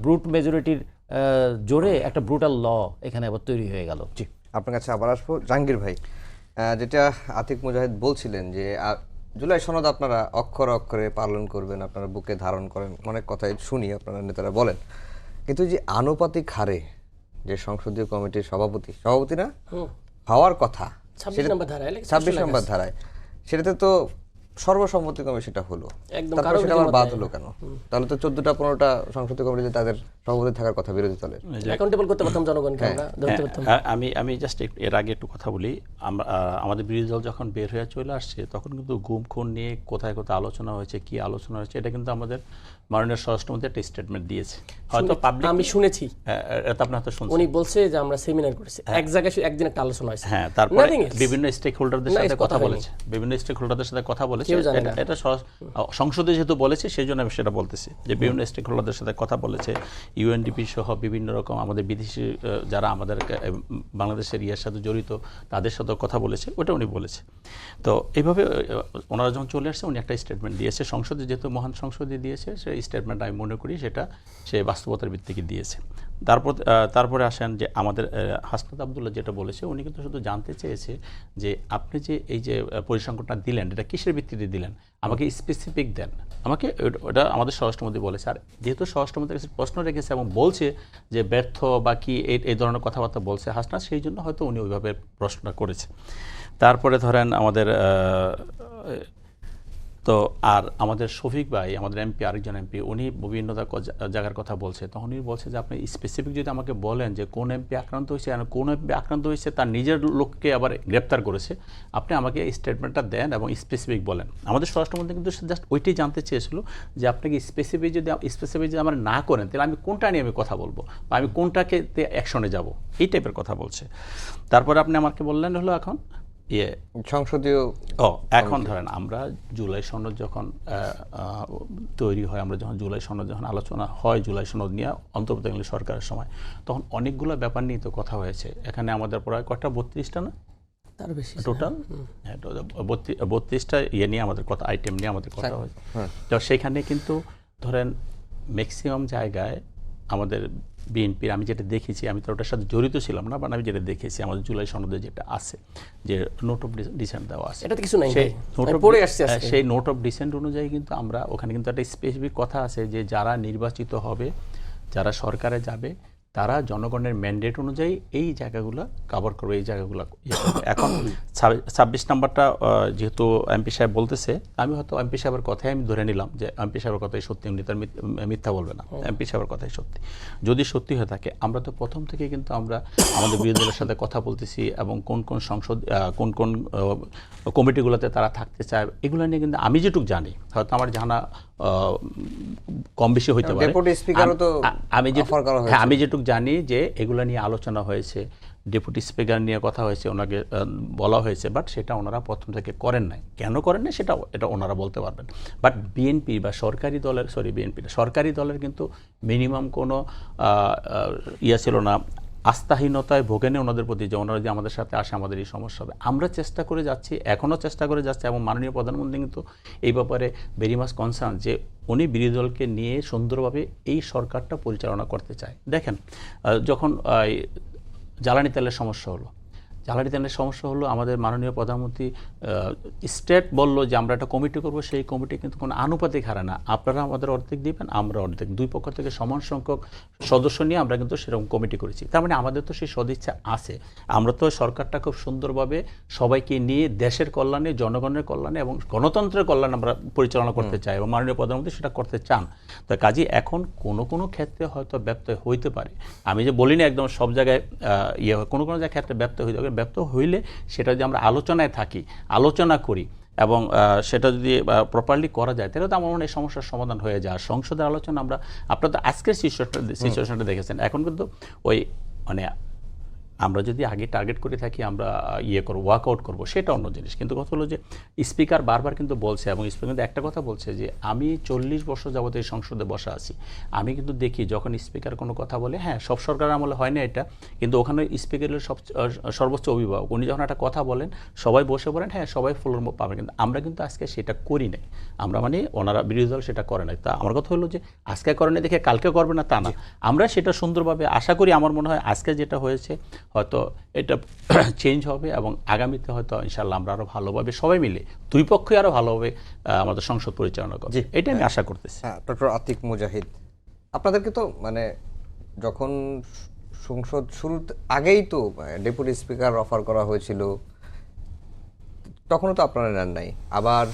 ব্রুট মেজরিটির জোরে একটা ব্রুটাল ল এখানে আবার তৈরি হয়ে গেল। জি, আপনার কাছে আবার আসবো জাহাঙ্গীর ভাই। যেটা আতিক মুজাহিদ বলছিলেন যে জুলাই সনদ আপনারা অক্ষরে অক্ষরে পালন করবেন, আপনারা বুকে ধারণ করেন, অনেক কথাই শুনি আপনারা নেতারা বলেন, কিন্তু যে আনুপাতিক হারে যে সংসদীয় কমিটির সভাপতি না হওয়ার কথা 26 নম্বর ধারায় 26 নম্বর ধারায়, সেটাতে তো সর্বসম্মতিক্রমে সেটা হলো, একদম তারপর সেটা আবার বাদ হলো কেন? তাহলে তো 14টা 15টা সংসদীয় কমিটিতে তাদের সভাপতি থাকার কথা বিরোধী দলের। অ্যাকাউন্টেবল করতে পারতাম জনগণকে, আমরা ধরতে পারতাম। আমি জাস্ট এর আগে একটু কথা বলি। আমাদের বিরোধী দল যখন বের হয়ে চলে আসছে তখন কিন্তু গুম খুন নিয়ে কোথায় কোথায় আলোচনা হয়েছে, কি আলোচনা হয়েছে, এটা কিন্তু আমাদের মাননীয় স্বরাষ্ট্রমন্ত্রী একটা স্টেটমেন্ট দিয়েছে, হয়তো পাবলিক আমি শুনেছি, এটা আপনি হয়তো শুনছেন। উনি বলছে যে আমরা সেমিনার করেছি, এক জায়গায় একদিন একটা আলোচনা হয়েছে। হ্যাঁ, তারপরে Nothing else. বিভিন্ন স্টেক হোল্ডারদের না, সাথে কথা কথা হয়নি। বলেছে, বিভিন্ন স্টেক হোল্ডারদের সাথে কথা বলেছে। কেউ জানে না। এটা সংসদে যেহেতু বলেছে সেই জন্য আমি সেটা বলতেছি যে বিভিন্ন স্টেক হোল্ডারদের সাথে কথা বলেছে, ইউএনডিপি সহ বিভিন্ন রকম আমাদের বিদেশি যারা আমাদের বাংলাদেশের ইয়ের সাথে জড়িত তাদের সাথে কথা বলেছে, ওটা উনি বলেছে। তো এইভাবে ওনারা যখন চলে আসছে উনি একটা স্টেটমেন্ট দিয়েছে, সংসদে যেহেতু মহান সংসদে দিয়েছে সেই স্টেটমেন্ট আমি মনে করি সেটা সে বাস্তবতার ভিত্তিতে দিয়েছে। তারপরে আসেন যে আমাদের হাসনাত আবদুল্লাহ যেটা বলেছে, উনি কিন্তু শুধু জানতে চেয়েছে যে আপনি যে এই যে পরিসংখ্যানটা দিলেন এটা কিসের ভিত্তিতে দিলেন, আমাকে স্পেসিফিক দেন, আমাকে ওটা আমাদের স্বরাষ্ট্রমন্ত্রী বলেছে। আর যেহেতু স্বরাষ্ট্রমন্ত্রীর কাছে প্রশ্ন রেখেছে এবং বলছে যে ব্যর্থ বা কি এই ধরনের কথাবার্তা বলছে হাসনাত, সেই জন্য হয়তো উনি ওইভাবে প্রশ্নটা করেছে। তারপরে ধরেন আমাদের তো আর আমাদের শফিক ভাই, আমাদের এমপি, আরেকজন এমপি, উনি বিভিন্ন জায়গার কথা বলছে, তখন উনি বলছে যে আপনি স্পেসিফিক যদি আমাকে বলেন যে কোন এমপি আক্রান্ত হয়েছে, আর কোন এমপি আক্রান্ত হয়েছে তার নিজের লোককে আবার গ্রেপ্তার করেছে, আপনি আমাকে এই স্টেটমেন্টটা দেন এবং স্পেসিফিক বলেন। আমাদের স্বরাষ্ট্রমন্ত্রী কিন্তু জাস্ট ওইটাই জানতে চেয়েছিল যে আপনাকে স্পেসিফিক যদি আমার না করেন তাহলে আমি কোনটা নিয়ে আমি কথা বলবো বা আমি কোনটাকে অ্যাকশনে যাব, এই টাইপের কথা বলছে। তারপরে আপনি আমাকে বললেন হলো এখন সংসদীয় এখন ধরেন আমরা জুলাই সনদ যখন তৈরি হয়, আমরা যখন জুলাই সনদ যখন আলোচনা হয়, জুলাই সনদ নিয়ে অন্তর্বর্তীকালীন সরকারের সময়, তখন অনেকগুলো ব্যাপার নিয়ে তো কথা হয়েছে। এখানে আমাদের প্রায় কয়টা 32টা না তার বেশি টোটাল, 32টা ইয়ে নিয়ে আমাদের কথা, আইটেম নিয়ে আমাদের কথা হয়েছে। তো সেখানে কিন্তু ধরেন ম্যাক্সিমাম জায়গায় আমাদের বিএনপির, আমি যেটা দেখেছি, আমি তো ওটার সাথে জড়িত ছিলাম না, বাট আমি যেটা দেখেছি আমাদের জুলাই সনদে যেটা আছে যে নোট অফ ডিসেন্ট দেওয়া আছে, এটা কিছু নাই, সেই নোট অফ ডিসেন্ট অনুযায়ী কিন্তু আমরা ওখানে কিন্তু একটা স্পেসিফিক কথা আছে যে যারা নির্বাচিত হবে, যারা সরকারে যাবে, তারা জনগণের ম্যান্ডেট অনুযায়ী এই জায়গাগুলো কভার করবে, এই জায়গাগুলো এখন 26 নম্বরটা যেহেতু এমপি সাহেব বলতেছে, আমি হয়তো এমপি সাহেবের কথাই আমি ধরে নিলাম যে এমপি সাহেবের কথাই সত্যি, উনি তার মিথ্যা বলবে না, এমপি সাহেবের কথাই সত্যি। যদি সত্যি হয়ে থাকে, আমরা তো প্রথম থেকে কিন্তু আমরা আমাদের বিরোধী দলের সাথে কথা বলতেছি এবং কোন কোন সংসদ কোন কোন কমিটিগুলোতে তারা থাকতে চায়, এগুলো নিয়ে কিন্তু আমি যেটুকু জানি, হয়তো আমার জানা কম বেশি হইতে পারে, আমি যেটুকু জানি যে এগুলো নিয়ে আলোচনা হয়েছে, ডেপুটি স্পিকার নিয়ে কথা হয়েছে, ওনাকে বলা হয়েছে, বাট সেটা ওনারা প্রথম থেকে করেন নাই। কেন করেন নাই এটা ওনারা বলতে পারবেন। বাট বিএনপি বা সরকারি দলের কিন্তু মিনিমাম কোনো ইয়ে ছিল না, আস্থাহীনতায় ভোগেনে ওনাদের প্রতি যে ওনারা যদি আমাদের সাথে আসে আমাদের এই সমস্যা হবে। আমরা চেষ্টা করে যাচ্ছি, এখনও চেষ্টা করে যাচ্ছি, এবং মাননীয় প্রধানমন্ত্রী কিন্তু এই ব্যাপারে ভেরি মাচ কনসার্ন যে উনি বিরোধী দলকে নিয়ে সুন্দরভাবে এই সরকারটা পরিচালনা করতে চায়। দেখেন, যখন জ্বালানি তেলের সমস্যা হলো, আমাদের মাননীয় প্রধানমন্ত্রী স্টেট বলল যে আমরা একটা কমিটি করব, সেই কমিটি কিন্তু কোনো আনুপাতিক হারে না, আপনারা আমাদের অর্ধেক দিবেন, আমরা অর্ধেক, দুই পক্ষ থেকে সমান সংখ্যক সদস্য নিয়ে আমরা কিন্তু সেরকম কমিটি করেছি। তার মানে আমাদের তো সেই সদিচ্ছা আছে, আমরা তো সরকারটা খুব সুন্দরভাবে সবাইকে নিয়ে দেশের কল্যাণে, জনগণের কল্যাণে এবং গণতন্ত্রের কল্যাণে আমরা পরিচালনা করতে চাই, এবং মাননীয় প্রধানমন্ত্রী সেটা করতে চান। তো কাজে এখন কোনো ক্ষেত্রে হয়তো ব্যত্যয় হইতে পারে, আমি যে বলিনি একদম সব জায়গায় কোনো জায়গায় ক্ষেত্রে ব্যত্যয় হইতে পারে, ব্যর্থ হইলে সেটা যদি আমরা আলোচনায় থাকি, আলোচনা করি এবং সেটা যদি প্রপারলি করা যায়, তাহলে তো আমার মনে হয় এই সমস্যার সমাধান হয়ে যায়। আর সংসদের আলোচনা আপনারা তো আজকের সিচুয়েশনটা দেখেছেন, এখন কিন্তু ওই মানে আমরা যদি আগে টার্গেট করে থাকি আমরা ওয়ার্কআউট করবো, সেটা অন্য জিনিস। কিন্তু কথা হলো যে স্পিকার বারবার কিন্তু বলছে, এবং স্পিকার কিন্তু একটা কথা বলছে যে আমি 40 বছর যাবত এই সংসদে বসা আছি, আমি কিন্তু দেখি যখন স্পিকার কোনো কথা বলে, হ্যাঁ সব সরকার আমলে হয় না এটা, কিন্তু ওখানে স্পিকারের সর্বোচ্চ অভিভাবক, উনি যখন একটা কথা বলেন সবাই বসে বলেন, হ্যাঁ সবাই ফলোর পাবেন। কিন্তু আমরা কিন্তু আজকে সেটা করি নাই, আমরা মানে ওনারা বিরোধী দল সেটা করে নাই। তা আমার কথা হলো যে আজকে করে নাই দেখে কালকে করবে না তা না, আমরা সেটা সুন্দরভাবে আশা করি। আমার মনে হয় আজকে যেটা হয়েছে হয়তো এটা চেঞ্জ হবে, এবং আগামীতে হয়তো ইনশাল্লাহ আমরা আরও ভালোভাবে সবাই মিলে দুই পক্ষই আরও ভালোভাবে আমাদের সংসদ পরিচালনা করবে, এটা আমি আশা করতেছি। হ্যাঁ, ডক্টর আতিক মুজাহিদ, আপনাদেরকে তো মানে যখন সংসদ শুরুর আগেই তো ডেপুটি স্পিকার অফার করা হয়েছিল, তখনও তো আপনারা নেন নাই। আবার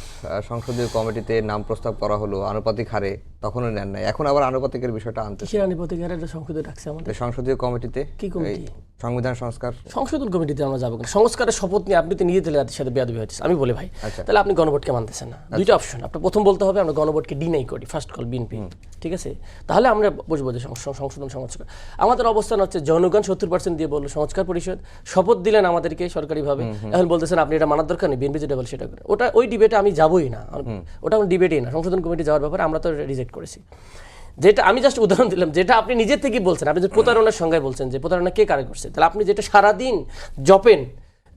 সংসদীয় কমিটিতে নাম প্রস্তাব করা হলো আনুপাতিক হারে, তখনও নেন নাই। এখন আবার আনুপাতিকের বিষয়টা আনতে কিসের আনুপাতিক হারে সংসদে ডাকছে আমাদের? সংসদীয় কমিটিতে। কি কমিটি? সংবিধান সংস্কার সংশোধন কমিটিতে আমরা যাবো কেন? সংস্কারের শপথ নিয়ে আপনি তো নিজে তেলে জাতির সাথে বেয়াদবি হয়েছে, আমি বলি ভাই তাহলে আপনি গণভোটকে মানতেছেন না। দুইটা অপশন, আপনার প্রথম বলতে হবে আমরা গণভোটকে ডিনাই করি, ফার্স্ট কল বিএনপি, ঠিক আছে? তাহলে আমরা বুঝবো যে সংশোধন সংস্কার। আমাদের অবস্থান হচ্ছে জনগণ 70% দিয়ে বললো সংস্কার পরিষদ, শপথ দিলেন আমাদেরকে সরকারিভাবে, এখন বলতেছেন আপনি এটা মানার দরকার নেই, বিএনপি যেটা বলে সেটা করে। ওই ডিবেটে আমি যাবোই না, ওটা কোনো ডিবেটই না। সংশোধন কমিটি যাওয়ার ব্যাপারে আমরা তো রিজেক্ট করেছি। যেটা আমি জাস্ট উদাহরণ দিলাম, যেটা আপনি নিজের থেকেই বলছেন, আপনি যে প্রতারণার সংজ্ঞায় বলছেন যে প্রতারণা কে কারে করছে, তাহলে আপনি যেটা সারাদিন জপেন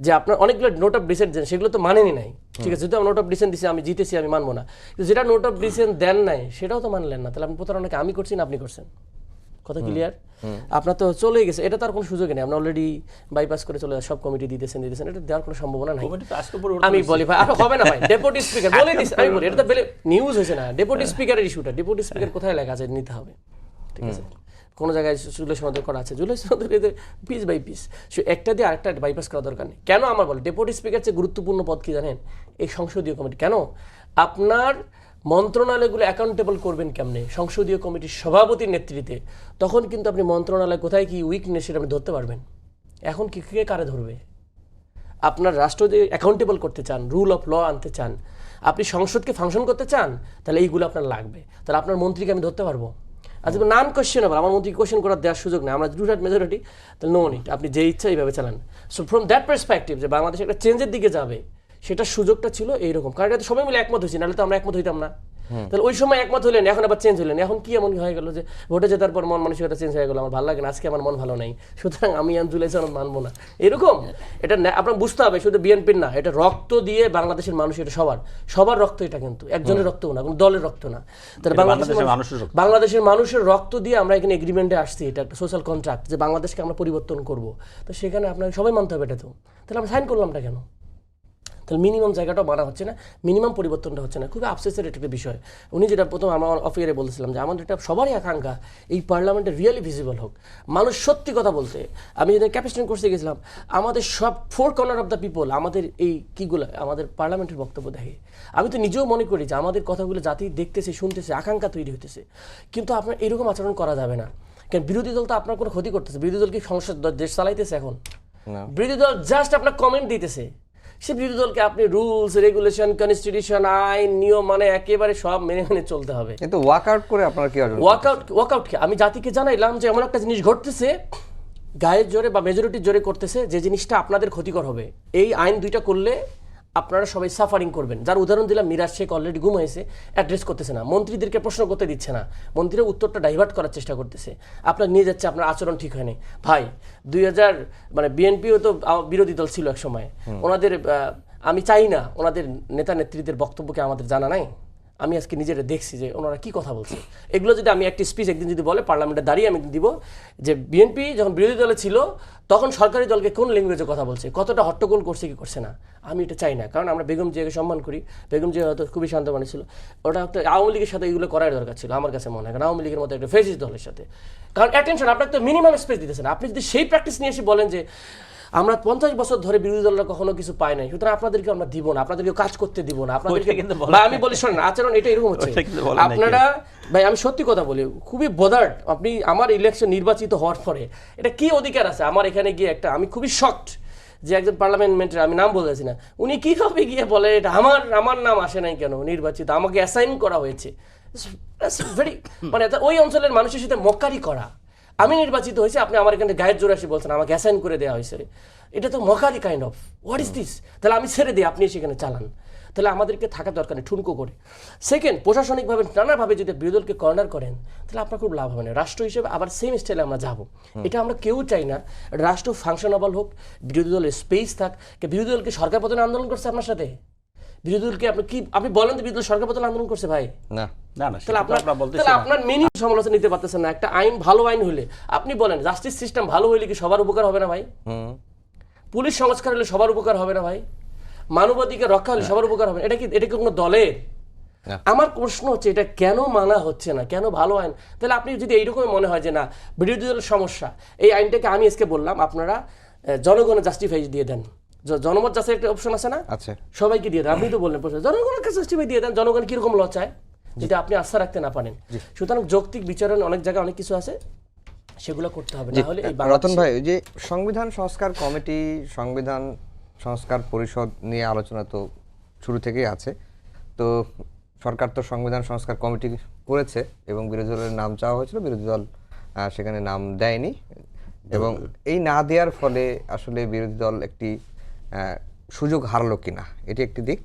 যে আপনার অনেকগুলো নোট অফ ডিসেন্ট দেন, সেগুলো তো মানেনি নাই, ঠিক আছে? যেহেতু আমি নোট অফ ডিসেন্ট দিছি, আমি জিতেছি, আমি মানবো না। কিন্তু যেটা নোট অফ ডিসেন্ট দেন নাই সেটাও তো মানলেন না, তাহলে আপনি প্রতারণাকে আমি করছি না আপনি করছেন। কথা ক্লিয়ার? আপনার তো চলেই গেছে, এটা তো আর কোনো সুযোগই নেই, আপনি অলরেডি বাইপাস করে চলে সব কমিটি দিতেছেন, এটা দেওয়ার কোনো সম্ভাবনা নাই। আমি বলি ভাই হবে না ভাই, ডেপুটি স্পিকার বলে দিস, আমি বলি এটা তো নিউজ হয়েছে না, ডেপুটি স্পিকারের ইস্যুটা, ডেপুটি স্পিকার কোথায় লেখা আছে নিতে হবে, ঠিক আছে? কোনো জায়গায় জুলাই সনদ করা আছে, জুলাই সনদের পিস বাই পিস, সে একটা দিয়ে আরেকটা বাইপাস করা দরকার নেই। কেন আমার বলে ডেপুটি স্পিকার চেয়ে গুরুত্বপূর্ণ পদ কি জানেন? এই সংসদীয় কমিটি। কেন? আপনার মন্ত্রণালয়গুলো অ্যাকাউন্টেবল করবেন কেমনে? সংসদীয় কমিটির সভাপতির নেতৃত্বে। তখন কিন্তু আপনি মন্ত্রণালয় কোথায় কি উইকনেস সেটা আপনি ধরতে পারবেন। এখন কি কে কারে ধরবে? আপনার রাষ্ট্র যে অ্যাকাউন্টেবল করতে চান, রুল অফ ল আনতে চান, আপনি সংসদকে ফাংশন করতে চান, তাহলে এইগুলো আপনার লাগবে। তাহলে আপনার মন্ত্রীকে আমি ধরতে পারবো? আজ নান কোয়েশ্চেনেবল, আমার মন্ত্রীকে কোয়েশ্চেন করার দেওয়ার সুযোগ নেই, আমরা 2/3 মেজরিটি, তাহলে নো নিট, আপনি যে ইচ্ছা এইভাবে চালান। সো ফ্রম দ্যাট পার্সপেক্টিভ যে বাংলাদেশ একটা চেঞ্জের দিকে যাবে, সেটার সুযোগটা ছিল এইরকম। কারণ এটা সবাই মিলে একমত হয়েছি, নাহলে তো আমরা একমত হইতাম না। তাহলে ওই সময় একমত হলেন, এখন আবার চেঞ্জ হলেন। এখন কি এমন হয়ে গেল যে ভোটে জেতার পর মন মানসিকতা চেঞ্জ হয়ে গেল, আমার ভালো লাগে না, আজকে আমার মন ভালো নাই, সুতরাং আমি জুলাই সনদ মানবো না, এরকম? এটা আপনার বুঝতে হবে, শুধু বিএনপির না, এটা রক্ত দিয়ে বাংলাদেশের মানুষ, এটা সবার রক্ত, এটা কিন্তু একজনের রক্ত না, কোনো দলের রক্ত না। তাহলে বাংলাদেশের মানুষের রক্ত দিয়ে আমরা এখানে এগ্রিমেন্টে আসছি, এটা একটা সোশ্যাল কন্ট্রাক্ট যে বাংলাদেশকে আমরা পরিবর্তন করব। তো সেখানে আপনাকে সবাই মানতে হবে এটা। তো তাহলে আমরা সাইন করলামটা কেন? তাহলে মিনিমাম জায়গাটাও মানা হচ্ছে না, মিনিমাম পরিবর্তনটা হচ্ছে না। খুবই আফসোসের একটা বিষয়। উনি যেটা প্রথম আমার অফিয়ারে বলেছিলাম যে আমাদের এটা সবারই আকাঙ্ক্ষা এই পার্লামেন্টে রিয়েলি ভিজিবল হোক, মানুষ সত্যি কথা বলতে। আমি যেদিন ক্যাপাসিটি কোর্সে গেছিলাম, আমাদের সব 4 কর্নার অফ দ্য পিপল আমাদের এই কীগুলো আমাদের পার্লামেন্টের বক্তব্য দেখে। আমি তো নিজেও মনে করি যে আমাদের কথাগুলো জাতি দেখতেছে, শুনতেছে, আকাঙ্ক্ষা তৈরি হইতেছে। কিন্তু আপনার এরকম আচরণ করা যাবে না, কারণ বিরোধী দল তো আপনার কোনো ক্ষতি করতেছে। বিরোধী দল কি সংসদ দেশ চালাইতেছে? এখন বিরোধী দল জাস্ট আপনার কমেন্ট দিতেছে। সে বিরোধী দলকে আপনি রুলস, রেগুলেশন, কনস্টিটিউশন, আইন, নিয়ম মানে একেবারে সব মেনে চলতে হবে। কিন্তু ওয়াকআউট করে আপনারা কি অর্জন? ওয়াকআউট কি? আমি জাতিকে জানাইলাম যে এমন একটা জিনিস ঘটতেছে, গায়ের জোরে বা মেজরিটির জোরে করতেছে, যে জিনিসটা আপনাদের ক্ষতিকর হবে। এই আইন 2টা করলে আপনারা সবাই সাফারিং করবেন। যার উদাহরণ দিলাম, মিরাজ শেখ অলরেডি গুম হয়েছে, অ্যাড্রেস করতেছে না, মন্ত্রীদেরকে প্রশ্ন করতে দিচ্ছে না, মন্ত্রীরা উত্তরটা ডাইভার্ট করার চেষ্টা করতেছে, আপনার নিয়ে যাচ্ছে, আপনার আচরণ ঠিক হয়নি। ভাই 2000 মানে বিএনপিও তো বিরোধী দল ছিল এক সময়, ওনাদের আমি চাই না ওনাদের নেতা নেত্রীদের বক্তব্যকে আমাদের জানা নাই। আমি আজকে নিজেরা দেখছি যে ওনারা কি কথা বলছে। এগুলো যদি আমি একটি স্পিচ একদিন যদি বলে পার্লামেন্টে দাঁড়িয়ে আমি দিব যে বিএনপি যখন বিরোধী দলে ছিল তখন সরকারি দলকে কোন ল্যাঙ্গুয়েজে কথা বলছে, কতটা হট্টগোল করছে কি করছে না। আমি এটা চাই না, কারণ আমরা বেগম জিয়াকে সম্মান করি, বেগম জিয়া হয়তো খুবই শান্তমানী ছিল। ওটা একটা আওয়ামী লীগের সাথে এগুলো করার দরকার ছিল আমার কাছে মনে হয়, কারণ আওয়ামী লীগের মতো একটা ফেসিস্ট দলের সাথে। কারণ অ্যাটেনশন আপনাকে তো মিনিমাম স্পেস দিতেছেন। আপনি যদি সেই প্র্যাকটিস নিয়ে এসে বলেন যে আমরা 50 বছর ধরে বিরোধী দলরা কখনো কিছু পায় নাই, সুতরাং আপনাদেরকে আমরা দিব না, আপনাদেরকে কাজ করতে দিব না, আপনাদেরকে আমি বলি শোনেন আচরণ এটা এরকম হচ্ছে। আপনারা ভাই আমি সত্যি কথা বলি, খুবই বোদার্ড। আপনি আমার ইলেকশন নির্বাচিত হওয়ার পরে এটা কি অধিকার আছে আমার এখানে গিয়ে একটা, আমি খুবই শকড যে একজন পার্লামেন্টের, আমি নাম বলতেছি না, উনি কিভাবে গিয়ে বলে এটা আমার নাম আসে নাই কেন নির্বাচিত, আমাকে অ্যাসাইন করা হয়েছে। ভেরি মানে ওই অঞ্চলের মানুষের সাথে মক্কারি করা। আমি নির্বাচিত হয়েছি, আপনি আমার এখানে গায়ের জোর আসি বলছেন আমাকে অ্যাসাইন করে দেওয়া হয়েছে, এটা তো mockery kind of. What is this? তাহলে আমি ছেড়ে দিই, আপনি সেখানে চালান। তাহলে আমাদেরকে থাকা দরকার নেই ঠুনকো করে। সেকেন্ড, প্রশাসনিকভাবে নানাভাবে যদি বিরোধী দলকে কর্নার করেন তাহলে আপনার খুব লাভ হবে না। রাষ্ট্র হিসেবে আবার সেম স্টাইলে আমরা যাব, এটা আমরা কেউ চাই না। রাষ্ট্র ফাংশনেবল হোক, বিরোধী দলের স্পেস থাক। বিরোধী দলকে সরকার পতনে আন্দোলন করছে আপনার সাথে? বিরোধী দলকে আপনি কি আপনি বলেন তো বিরোধী দল সরকার পতন আন্দোলন করছে ভাই? না না, তাহলে আপনার মিনি সমালোচনা নিতে পারতেছেন না। একটা আইন ভালো আইন হলে আপনি বলেন জাস্টিস সিস্টেম ভালো হইলে কি সবার উপকার হবে না ভাই? পুলিশ সংস্কার হলে সবার উপকার হবে না ভাই? মানবাধিকার রক্ষা হলে সবার উপকার হবে? এটা কি কোনো দলের? আমার প্রশ্ন হচ্ছে এটা কেন মানা হচ্ছে না, কেন ভালো আইন? তাহলে আপনি যদি এইরকমই মনে হয় যে না বিরোধী দলের সমস্যা, এই আইনটাকে আমি আজকে বললাম আপনারা জনগণের জাস্টিফাই দিয়ে দেন। জনমত যাচাইয়ের একটা অপশন আছে না, সবাইকে দিয়ে দেন। আপনি তো বললেন জনগণের কাছে জাস্টিফাই দিয়ে দেন, জনগণ কিরকম ল চায় যদি আপনি আস্থা রাখতে না পারেন। সুতরাং যৌক্তিক বিচারণ অনেক জায়গায় অনেক কিছু আছে, সেগুলো করতে হবে। না হলে এই রতন ভাই, যে সংবিধান সংস্কার কমিটি, সংবিধান সংস্কার পরিষদ নিয়ে আলোচনা তো শুরু থেকেই আছে। তো সরকার তো সংবিধান সংস্কার কমিটি করেছে এবং বিরোধী দলের নাম চাওয়া হয়েছিল, বিরোধী দল সেখানে নাম দেয়নি। এবং এই না দেওয়ার ফলে আসলে বিরোধী দল একটি সুযোগ হারলো কিনা, এটি একটি দিক,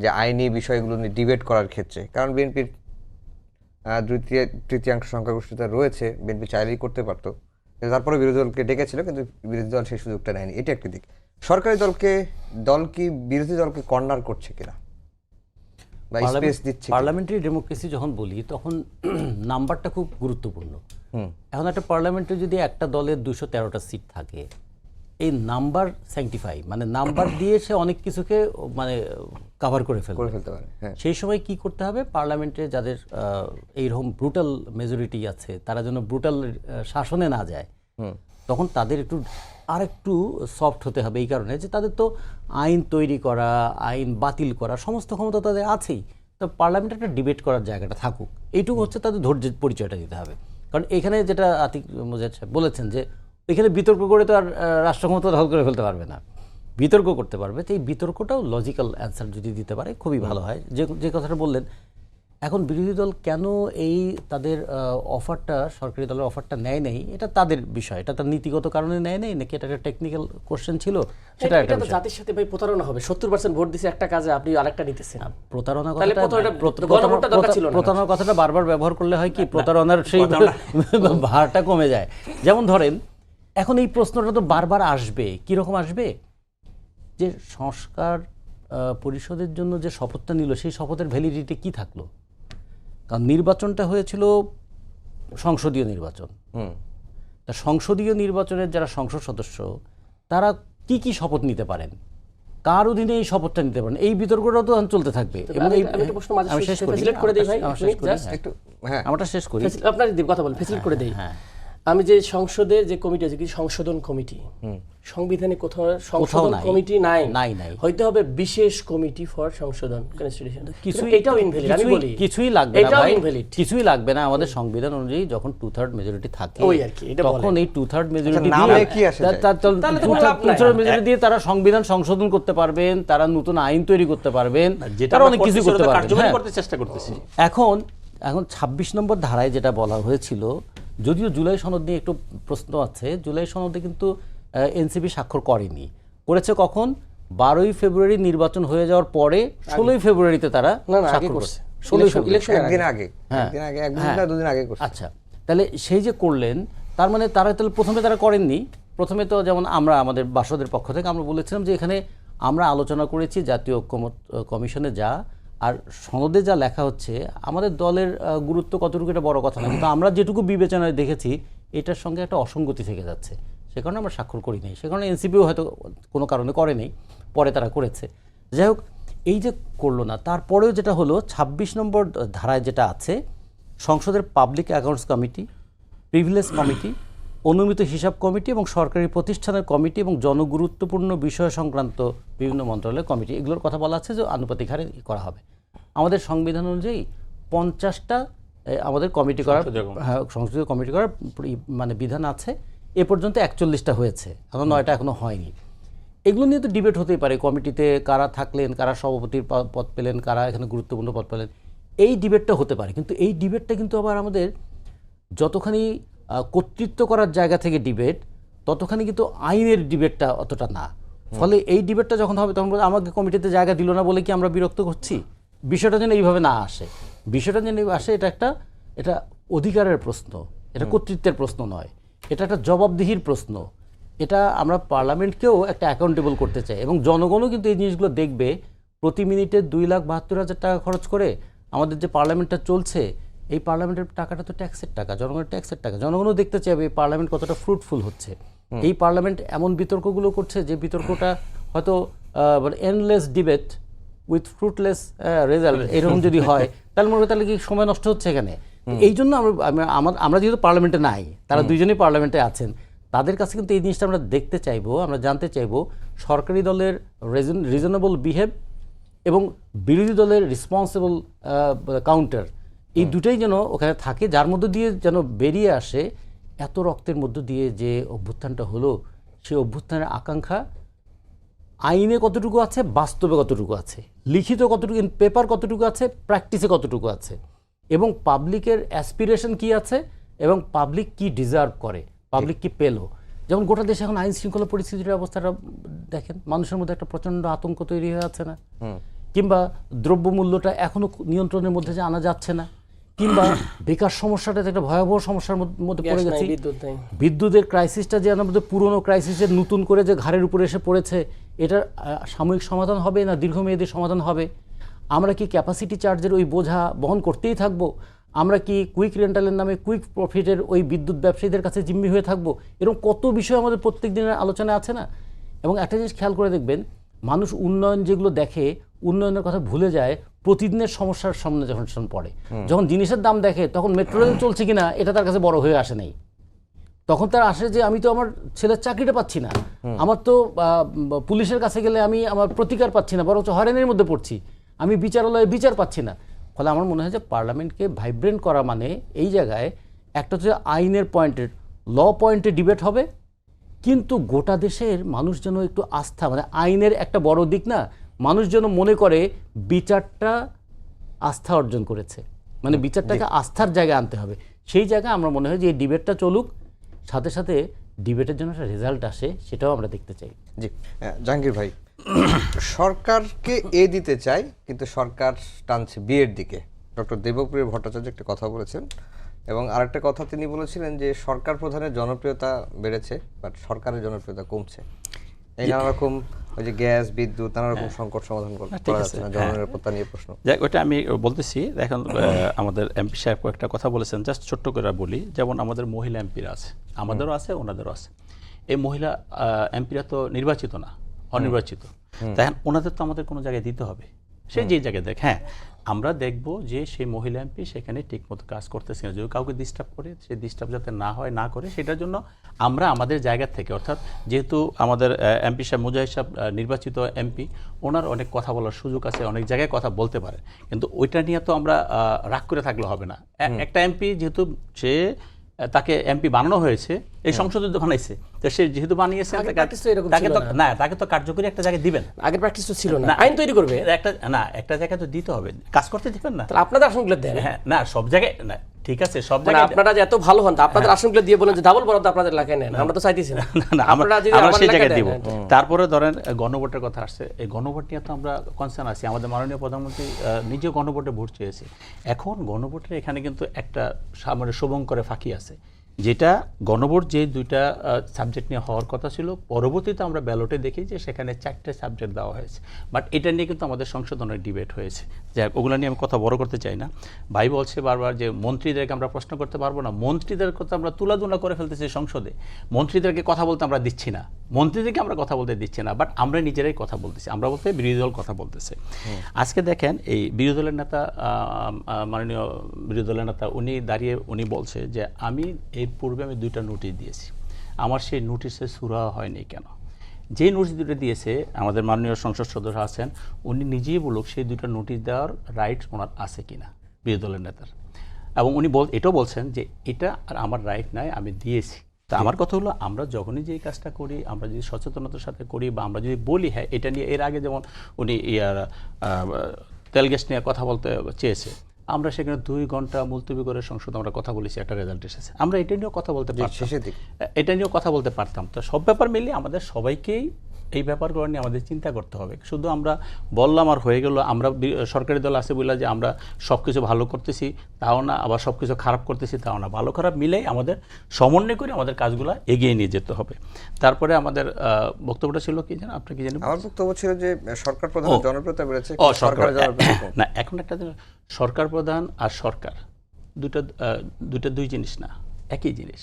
যে আইনি বিষয়গুলো নিয়ে ডিবেট করার ক্ষেত্রে। কারণ বিএনপির তৃতীয়াংশ সংখ্যাগরিষ্ঠতা রয়েছে, বিএনপি চাইলেই করতে পারতো, কিন্তু তারপরে বিরোধী দলকে ডেকেছিল, কিন্তু বিরোধী দল সেই সুযোগটা নেয়নি। এটা একটি দিক। সরকারি দল কি বিরোধী দলকে কর্নার করছে কিনা বা স্পেস দিচ্ছে? পার্লামেন্টারি ডেমোক্রেসি যখন বলি তখন নাম্বারটা খুব গুরুত্বপূর্ণ। এখন একটা পার্লামেন্টে যদি একটা দলের 213টা সিট থাকে, এই নাম্বার স্যাংটিফাই মানে নাম্বার দিয়ে সে অনেক কিছুকে মানে কভার করে ফেলতে পারে। সেই সময় কি করতে হবে, পার্লামেন্টে যাদের এইরকম ব্রুটাল মেজরিটি আছে তারা যেন ব্রুটাল শাসনে না যায়, তখন তাদের একটু সফট হতে হবে। এই কারণে যে তাদের তো আইন তৈরি করা, আইন বাতিল করা সমস্ত ক্ষমতা তাদের আছেই। তো পার্লামেন্টে একটা ডিবেট করার জায়গাটা থাকুক, এইটুকু হচ্ছে তাদের ধৈর্যের পরিচয়টা দিতে হবে। কারণ এখানে যেটা আতিক মুজাহিদ সাহেব বলেছেন যে এখানে বিতর্ক করে তো আর রাষ্ট্র ক্ষমতা দখল করে ফেলতে পারবে না, বিতর্ক করতে পারবে। তো এই বিতর্কটাও লজিক্যাল অ্যান্সার যদি দিতে পারে খুবই ভালো হয়। যে কথাটা বললেন, এখন বিরোধী দল কেন এই তাদের অফারটা, সরকারি দলের অফারটা নেয় নাই, এটা তাদের বিষয়। এটা তার নীতিগত কারণে নেয় নাই নাকি এটা একটা টেকনিক্যাল কোশ্চেন ছিল, সেটা একটা বিষয়। জাতির সাথে ভাই প্রতারণা হবে। 70% ভোট দিছে একটা কাজে, আপনি আরেকটা নিতেছেন। প্রতারণার কথাটা বারবার ব্যবহার করলে হয় কি, প্রতারণার সেই ভারটা কমে যায়। যেমন ধরেন এখন এই প্রশ্নটা তো বারবার আসবে, কিরকম আসবে, যে সংস্কার পরিষদের জন্য যে শপথটা নিল সেই শপথের ভ্যালিডিটি কি থাকলো? কারণ নির্বাচনটা হয়েছিল সংসদীয় নির্বাচন। তা সংসদীয় নির্বাচনের যারা সংসদ সদস্য তারা কি কি শপথ নিতে পারেন, কার অধীনে এই শপথটা নিতে পারেন, এই বিতর্কটাও তো চলতে থাকবে। এবং আমি শেষ করি, আমারটা শেষ করি, আপনার কথা বলেন, ফেসিলিটেট করে দেই। আমি যে সংসদের যে কমিটি আছে, কি সংশোধন কমিটি, সংবিধানে কোথাও সংশোধন কমিটি নাই, হইতে হবে বিশেষ কমিটি ফর সংশোধন কনস্টিটিউশন। এটাও ইনভ্যালিড, আমি বলি কিছুই লাগবে না ভাই, কিছুই লাগবে না। আমাদের সংবিধান অনুযায়ী যখন 2/3 মেজরিটি থাকে, তখন এই 2/3 মেজরিটি দিয়ে তারা সংবিধান সংশোধন করতে পারবেন, তারা নতুন আইন তৈরি করতে পারবেন, তারা অনেক কিছু করতে পারবেন। চেষ্টা করতেছি। এখন 26 নম্বর ধারায় যেটা বলা হয়েছিল, যদিও জুলাই সনদ নিয়ে একটু প্রশ্ন আছে, জুলাই সনদে কিন্তু এনসিপি স্বাক্ষর করেনি, করেছে কখন, 12ই ফেব্রুয়ারি নির্বাচন হয়ে যাওয়ার পরে 16ই ফেব্রুয়ারিতে তারা না, আগে স্বাক্ষর করছে। করছে 16ই ফেব্রুয়ারি। ইলেকশন একদিন আগে, একদিন আগে, একদিন না দুদিন আগে করছে। আচ্ছা, তাহলে সেই যে করলেন, তার মানে তারা তাহলে প্রথমে তারা করেননি। প্রথমে তো যেমন আমরা আমাদের বাসদের পক্ষ থেকে আমরা বলেছিলাম যে এখানে আমরা আলোচনা করেছি জাতীয় ঐক্যমত্য কমিশনে যা, আর সনদে যা লেখা হচ্ছে আমাদের দলের গুরুত্ব কতটুকু এটা বড় কথা না, কিন্তু আমরা যেটুকু বিবেচনায় দেখেছি এটার সঙ্গে একটা অসঙ্গতি থেকে যাচ্ছে, সে কারণে আমরা স্বাক্ষর করি নাই। সে কারণে এনসিপিও হয়তো কোনো কারণে করে নেই, পরে তারা করেছে। যাই হোক, এই যে করলো না, তারপরেও যেটা হলো 26 নম্বর ধারায় যেটা আছে, সংসদের public accounts committee, privilege committee, অনুমিত হিসাব কমিটি এবং সরকারি প্রতিষ্ঠানের কমিটি এবং জনগুরুত্বপূর্ণ বিষয় সংক্রান্ত বিভিন্ন মন্ত্রণালয়ের কমিটি, এগুলোর কথা বলা আছে যে আনুপাতিক হারে করা হবে। আমাদের সংবিধান অনুযায়ী 50টা আমাদের কমিটি করার, সংসদীয় কমিটি করার মানে বিধান আছে। এ পর্যন্ত 41টা হয়েছে, এখন 9টা এখনো হয়নি। এগুলো নিয়ে তো ডিবেট হতেই পারে, কমিটিতে কারা থাকলেন, কারা সভাপতির পদ পেলেন, কারা এখানে গুরুত্বপূর্ণ পদ পেলেন, এই ডিবেটটা হতে পারে। কিন্তু এই ডিবেটটা কিন্তু আবার আমাদের যতখানি কর্তৃত্ব করার জায়গা থেকে ডিবেট, ততখানি কিন্তু আইনের ডিবেটটা অতটা না। ফলে এই ডিবেটটা যখন হবে তখন আমাকে কমিটিতে জায়গা দিল না বলে কি আমরা বিরক্ত করছি? বিষয়টা যেন এইভাবে না আসে, বিষয়টা যেন আসে এটা অধিকারের প্রশ্ন, এটা কর্তৃত্বের প্রশ্ন নয়, এটা একটা জবাবদিহির প্রশ্ন। এটা আমরা পার্লামেন্টকেও একটা অ্যাকাউন্টেবল করতে চাই, এবং জনগণও কিন্তু এই জিনিসগুলো দেখবে। প্রতি মিনিটে 2,72,000 টাকা খরচ করে আমাদের যে পার্লামেন্টটা চলছে, এই পার্লামেন্টের টাকাটা তো ট্যাক্সের টাকা, জনগণের ট্যাক্সের টাকা। জনগণও দেখতে চাইবে এই পার্লামেন্ট কতটা ফ্রুটফুল হচ্ছে। এই পার্লামেন্ট এমন বিতর্কগুলো করছে যে বিতর্কটা হয়তো endless debate with fruitless result, এরকম যদি হয় তাহলে মনে হয় তাহলে কি সময় নষ্ট হচ্ছে এখানে। এই জন্য আমরা যেহেতু পার্লামেন্টে নাই, তারা দুইজনেই পার্লামেন্টে আছেন, তাদের কাছে কিন্তু এই জিনিসটা আমরা দেখতে চাইবো, আমরা জানতে চাইবো সরকারি দলের রিজনেবল বিহেভ এবং বিরোধী দলের রেসপন্সিবল কাউন্টার, এই দুটোই যেন ওখানে থাকে, যার মধ্য দিয়ে যেন বেরিয়ে আসে এত রক্তের মধ্য দিয়ে যে অভ্যুত্থানটা হলো, সেই অভ্যুত্থানের আকাঙ্ক্ষা আইনে কতটুকু আছে, বাস্তবে কতটুকু আছে, লিখিত কতটুকু, ইন পেপার কতটুকু আছে, প্র্যাকটিসে কতটুকু আছে, এবং পাবলিকের অ্যাসপিরেশন কি আছে, এবং পাবলিক কি ডিজার্ভ করে, পাবলিক কি পেলো। যেমন গোটা দেশে এখন আইন শৃঙ্খলা পরিস্থিতির অবস্থাটা দেখেন, মানুষের মধ্যে একটা প্রচণ্ড আতঙ্ক তৈরি হয়ে আছে না, কিংবা দ্রব্যমূল্যটা এখনো নিয়ন্ত্রণের মধ্যে যে আনা যাচ্ছে না, কিংবা বেকার সমস্যাটা একটা ভয়াবহ সমস্যার মধ্যে পড়ে গেছে, বিদ্যুতের ক্রাইসিসটা যে আমাদের পুরনো ক্রাইসিসের নতুন করে যে ঘাড়ের উপরে এসে পড়েছে, এটার সাময়িক সমাধান হবে না দীর্ঘমেয়াদী সমাধান হবে? আমরা কি ক্যাপাসিটি চার্জের ওই বোঝা বহন করতেই থাকবো? আমরা কি কুইক রেন্টালের নামে কুইক প্রফিটের ওই বিদ্যুৎ ব্যবসায়ীদের কাছে জিম্মি হয়ে থাকবো? এরকম কত বিষয় আমাদের প্রত্যেক দিনের আলোচনায় আছে না? এবং একটা জিনিস খেয়াল করে দেখবেন, মানুষ উন্নয়ন যেগুলো দেখে, উন্নয়নের কথা ভুলে যায় প্রতিদিনের সমস্যার সামনে যখন পড়ে। যখন জিনিসের দাম দেখে, তখন মেট্রো রেল চলছে কিনা এটা তার কাছে বড় হয়ে আসে নাই। তখন তার আসে যে আমি তো আমার ছেলের চাকরিটা পাচ্ছি না, আমার তো পুলিশের কাছে গেলে আমি আমার প্রতিকার পাচ্ছি না, বরঞ্চ হয়রানির মধ্যে পড়ছি, আমি বিচারালয়ে বিচার পাচ্ছি না। ফলে আমার মনে হয় যে পার্লামেন্টকে ভাইব্রেন্ট করা মানে এই জায়গায় একটা হচ্ছে আইনের পয়েন্টের, ল পয়েন্টে ডিবেট হবে, কিন্তু গোটা দেশের মানুষ যেন একটু আস্থা, মানে আইনের একটা বড় দিক না, মানুষ যেন মনে করে বিচারটা আস্থা অর্জন করেছে, মানে বিচারটাকে আস্থার জায়গায় আনতে হবে। সেই জায়গায় আমরা মনে হয় যে এই ডিবেটটা চলুক, সাথে সাথে ডিবেটের জন্য একটা রেজাল্ট আসে, সেটাও আমরা দেখতে চাই। জি জাহাঙ্গীর ভাই, সরকারকে দিতে চাই কিন্তু সরকার টানছে বিয়ের দিকে, ডক্টর দেবপ্রিয় ভট্টাচার্য একটা কথা বলেছেন, এবং আরেকটা কথা তিনি বলেছিলেন যে সরকার প্রধানের জনপ্রিয়তা বেড়েছে বাট সরকারের জনপ্রিয়তা কমছে। এই নানা রকম ওই যে গ্যাস, বিদ্যুৎ, নানা রকম সংকট সমাধান করা যাচ্ছে না, জননিরাপত্তা নিয়ে প্রশ্ন। যাক, ওইটা আমি বলতেছি। এখন আমাদের এমপি সাহেব কয়েকটা কথা বলেছেন, জাস্ট ছোট্ট করে বলি। যেমন আমাদের মহিলা এমপিরা আছে, আমাদেরও আছে, ওনাদেরও আছে। এই মহিলা এমপিরা তো নির্বাচিত না, অনির্বাচিত। তাই ওনাদের তো আমাদের কোনো জায়গায় দিতে হবে, সেই যে জায়গায় দেখ, হ্যাঁ আমরা দেখব যে সেই মহিলা এমপি সেখানে ঠিকমতো কাজ করতেছে না, যদি কাউকে ডিস্টার্ব করে, সেই ডিস্টার্ব যাতে না হয়, না করে, সেটার জন্য আমরা আমাদের জায়গা থেকে, অর্থাৎ যেহেতু আমাদের এমপি সাহেব, মুজাহিদ সাহেব নির্বাচিত এমপি, ওনার অনেক কথা বলার সুযোগ আছে, অনেক জায়গায় কথা বলতে পারে, কিন্তু ওইটা নিয়ে তো আমরা রাগ করে থাকলে হবে না। একটা এমপি যেহেতু তাকে এমপি বানানো হয়েছে, এই সংসদে তো বানাইছে, তো সে যেহেতু বানিয়েছে তাকে তো কার্যকরী একটা জায়গায় দিবেন। আগের প্র্যাকটিস তো ছিল না, আইন তৈরি করবে একটা জায়গায় তো দিতে হবে, কাজ করতে দিবেন না। আপনাদের আসনগুলো দেন, হ্যাঁ না, সব জায়গায় না, ঠিক আছে, সব মানে জায়গায় আপনারা যে এত ভালো হন, তা আপনাদের আসনগুলো দিয়ে বলেন যে ডাবল বরাদ্দ আপনাদের এলাকায় নেন, আমরা তো চাইতেছি না। না, আপনারা যদি আমরা আমার সেই এলাকায় জায়গায় দিব। দেন, তারপরে ধরেন গণভোটের কথা আসছে, এই গণভোট নিয়ে তো আমরা কনসার্ন আছি। আমাদের মাননীয় প্রধানমন্ত্রী নিজেও গণভোটে ভোট চেয়েছে। এখন গণভোটের এখানে কিন্তু একটা মানে শুভঙ্করে ফাঁকি আছে, যেটা গণভোট যে দুইটা সাবজেক্ট নিয়ে হওয়ার কথা ছিল, পরবর্তীতে আমরা ব্যালটে দেখি যে সেখানে 4টে সাবজেক্ট দেওয়া হয়েছে। বাট এটা নিয়ে কিন্তু আমাদের সংশোধনের ডিবেট হয়েছে। যাই হোক, ওগুলো নিয়ে আমি কথা বড় করতে চাই না। ভাই বলছে বারবার যে মন্ত্রীদেরকে আমরা প্রশ্ন করতে পারবো না, মন্ত্রীদের কথা আমরা তুলাধুলা করে ফেলতেছি সংসদে, মন্ত্রীদেরকে কথা বলতে আমরা দিচ্ছি না, মন্ত্রীদেরকে আমরা কথা বলতে দিচ্ছি না, বাট আমরা নিজেরাই কথা বলতেছি। আমরা বলতে বিরোধী দল কথা বলতেছে। আজকে দেখেন এই বিরোধী দলের নেতা, মাননীয় বিরোধী দলের নেতা, উনি দাঁড়িয়ে উনি বলছে যে আমি এর পূর্বে আমি 2টা নোটিশ দিয়েছি, আমার সেই নোটিশে সুরা হয়নি কেন? যে নোটিশ দুটো দিয়েছে আমাদের মাননীয় সংসদ সদস্য আছেন, উনি নিজেই বলুক সেই 2টা নোটিশ দেওয়ার রাইট ওনার আছে কিনা বিরোধী দলের নেতার। এবং উনি এটাও বলছেন যে এটা আর আমার রাইট নাই, আমি দিয়েছি। তা আমার কথা হলো, আমরা যখনই যে কাজটা করি, আমরা যদি সচেতনতার সাথে করি, বা আমরা যদি বলি হ্যাঁ এটা নিয়ে, এর আগে যেমন উনি তেল গ্যাস নিয়ে কথা বলতে চেয়েছে, আমরা সেখানে 2 ঘন্টা মুলতবি করে সংসদে আমরা কথা বলেছি, একটা রেজাল্ট এসেছে। আমরা এটা নিয়েও কথা বলতে পারতাম, এটা নিয়েও কথা বলতে পারতাম। তো সব ব্যাপার মিলিয়ে আমাদের সবাইকেই এই ব্যাপারগুলো নিয়ে আমাদের চিন্তা করতে হবে। শুধু আমরা বললাম আর হয়ে গেল, আমরা সরকারি দল আছে বলে যে আমরা সব কিছু ভালো করতেছি তাও না, আবার সব কিছু খারাপ করতেছি তাও না, ভালো খারাপ মিলেই আমাদের সমন্বয় করে আমাদের কাজগুলো এগিয়ে নিয়ে যেতে হবে। তারপরে আমাদের বক্তব্যটা ছিল কি জানেন, আপনার কি জানেন? আমার বক্তব্য ছিল যে সরকার প্রধান জনপ্রিয়তা বেড়েছে, সরকার জনপ্রিয়তা না, এখন একটা সরকার প্রধান আর সরকার দুটা দুই জিনিস না, একই জিনিস।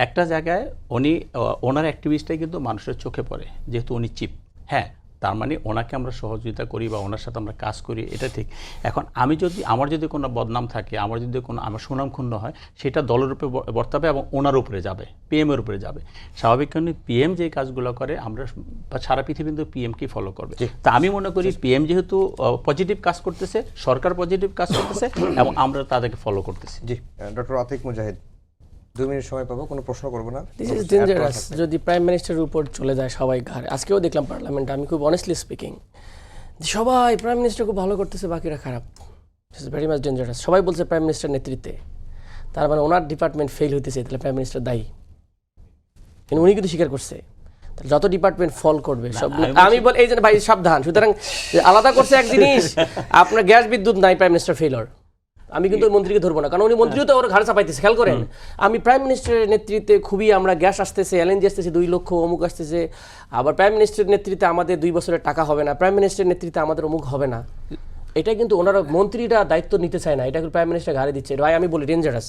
একটা জায়গায় ওনার অ্যাক্টিভিস্টটাই কিন্তু মানুষের চোখে পড়ে, যেহেতু উনি চিফ। হ্যাঁ, তার মানে ওনাকে আমরা সহযোগিতা করি বা ওনার সাথে আমরা কাজ করি, এটা ঠিক। এখন আমার যদি কোনো বদনাম থাকে, আমার সুনাম ক্ষুণ্ণ হয়, সেটা দলের উপরে বর্তাবে এবং ওনার উপরে যাবে, পিএমের উপরে যাবে। স্বাভাবিক কারণে পিএম যে কাজগুলো করে, আমরা সারা পৃথিবী কিন্তু পিএমকে ফলো করবে। তা আমি মনে করি পিএম যেহেতু পজিটিভ কাজ করতেছে, সরকার পজিটিভ কাজ করতেছে এবং আমরা তাদেরকে ফলো করতেছি। জি, ডক্টর আতিক মুজাহিদ, 2 মিনিট সময় পাবো, কোনো প্রশ্ন করবো না। This is dangerous. যদি প্রাইম মিনিস্টারের উপর চলে যায় সবাই ঘাড়ে, আজকেও দেখলাম পার্লামেন্টে, আমি খুব অনেস্টলি স্পিকিং, সবাই প্রাইম মিনিস্টার খুব ভালো করতেছে, বাকিরা খারাপ। This is very much dangerous. সবাই বলছে প্রাইম মিনিস্টার নেতৃত্বে, তার মানে ওনার ডিপার্টমেন্ট ফেল হইতেছে, তাহলে প্রাইম মিনিস্টার দায়ী। কিন্তু উনি কিন্তু স্বীকার করছে, যত ডিপার্টমেন্ট ফল করবে সব আমি বল, এই যে ভাই সাবধান। সুতরাং আলাদা করছে এক জিনিস, আপনার গ্যাস বিদ্যুৎ নাই, প্রাইম মিনিস্টার ফেইলর। আমি কিন্তু ওই মন্ত্রীকে ধরবো না, কারণ উনি মন্ত্রীও তো ওর ঘাড়ে চাপাইতেছে। খেয়াল করেন, আমি প্রাইম মিনিস্টারের নেতৃত্বে খুবই, আমরা গ্যাস আসতেছে, এলএনজি আসতেছে 2 লক্ষ, অমুক আসতেছে, আবার প্রাইম মিনিস্টারের নেতৃত্বে আমাদের 2 বছরের টাকা হবে না, প্রাইম মিনিস্টারের নেতৃত্বে আমাদের অমুক হবে না। এটা কিন্তু ওনারা মন্ত্রীরা দায়িত্ব নিতে চায় না, এটা কিন্তু প্রাইম মিনিস্টার ঘাড়ে দিচ্ছে। ভাই আমি বলি ডেঞ্জারাস।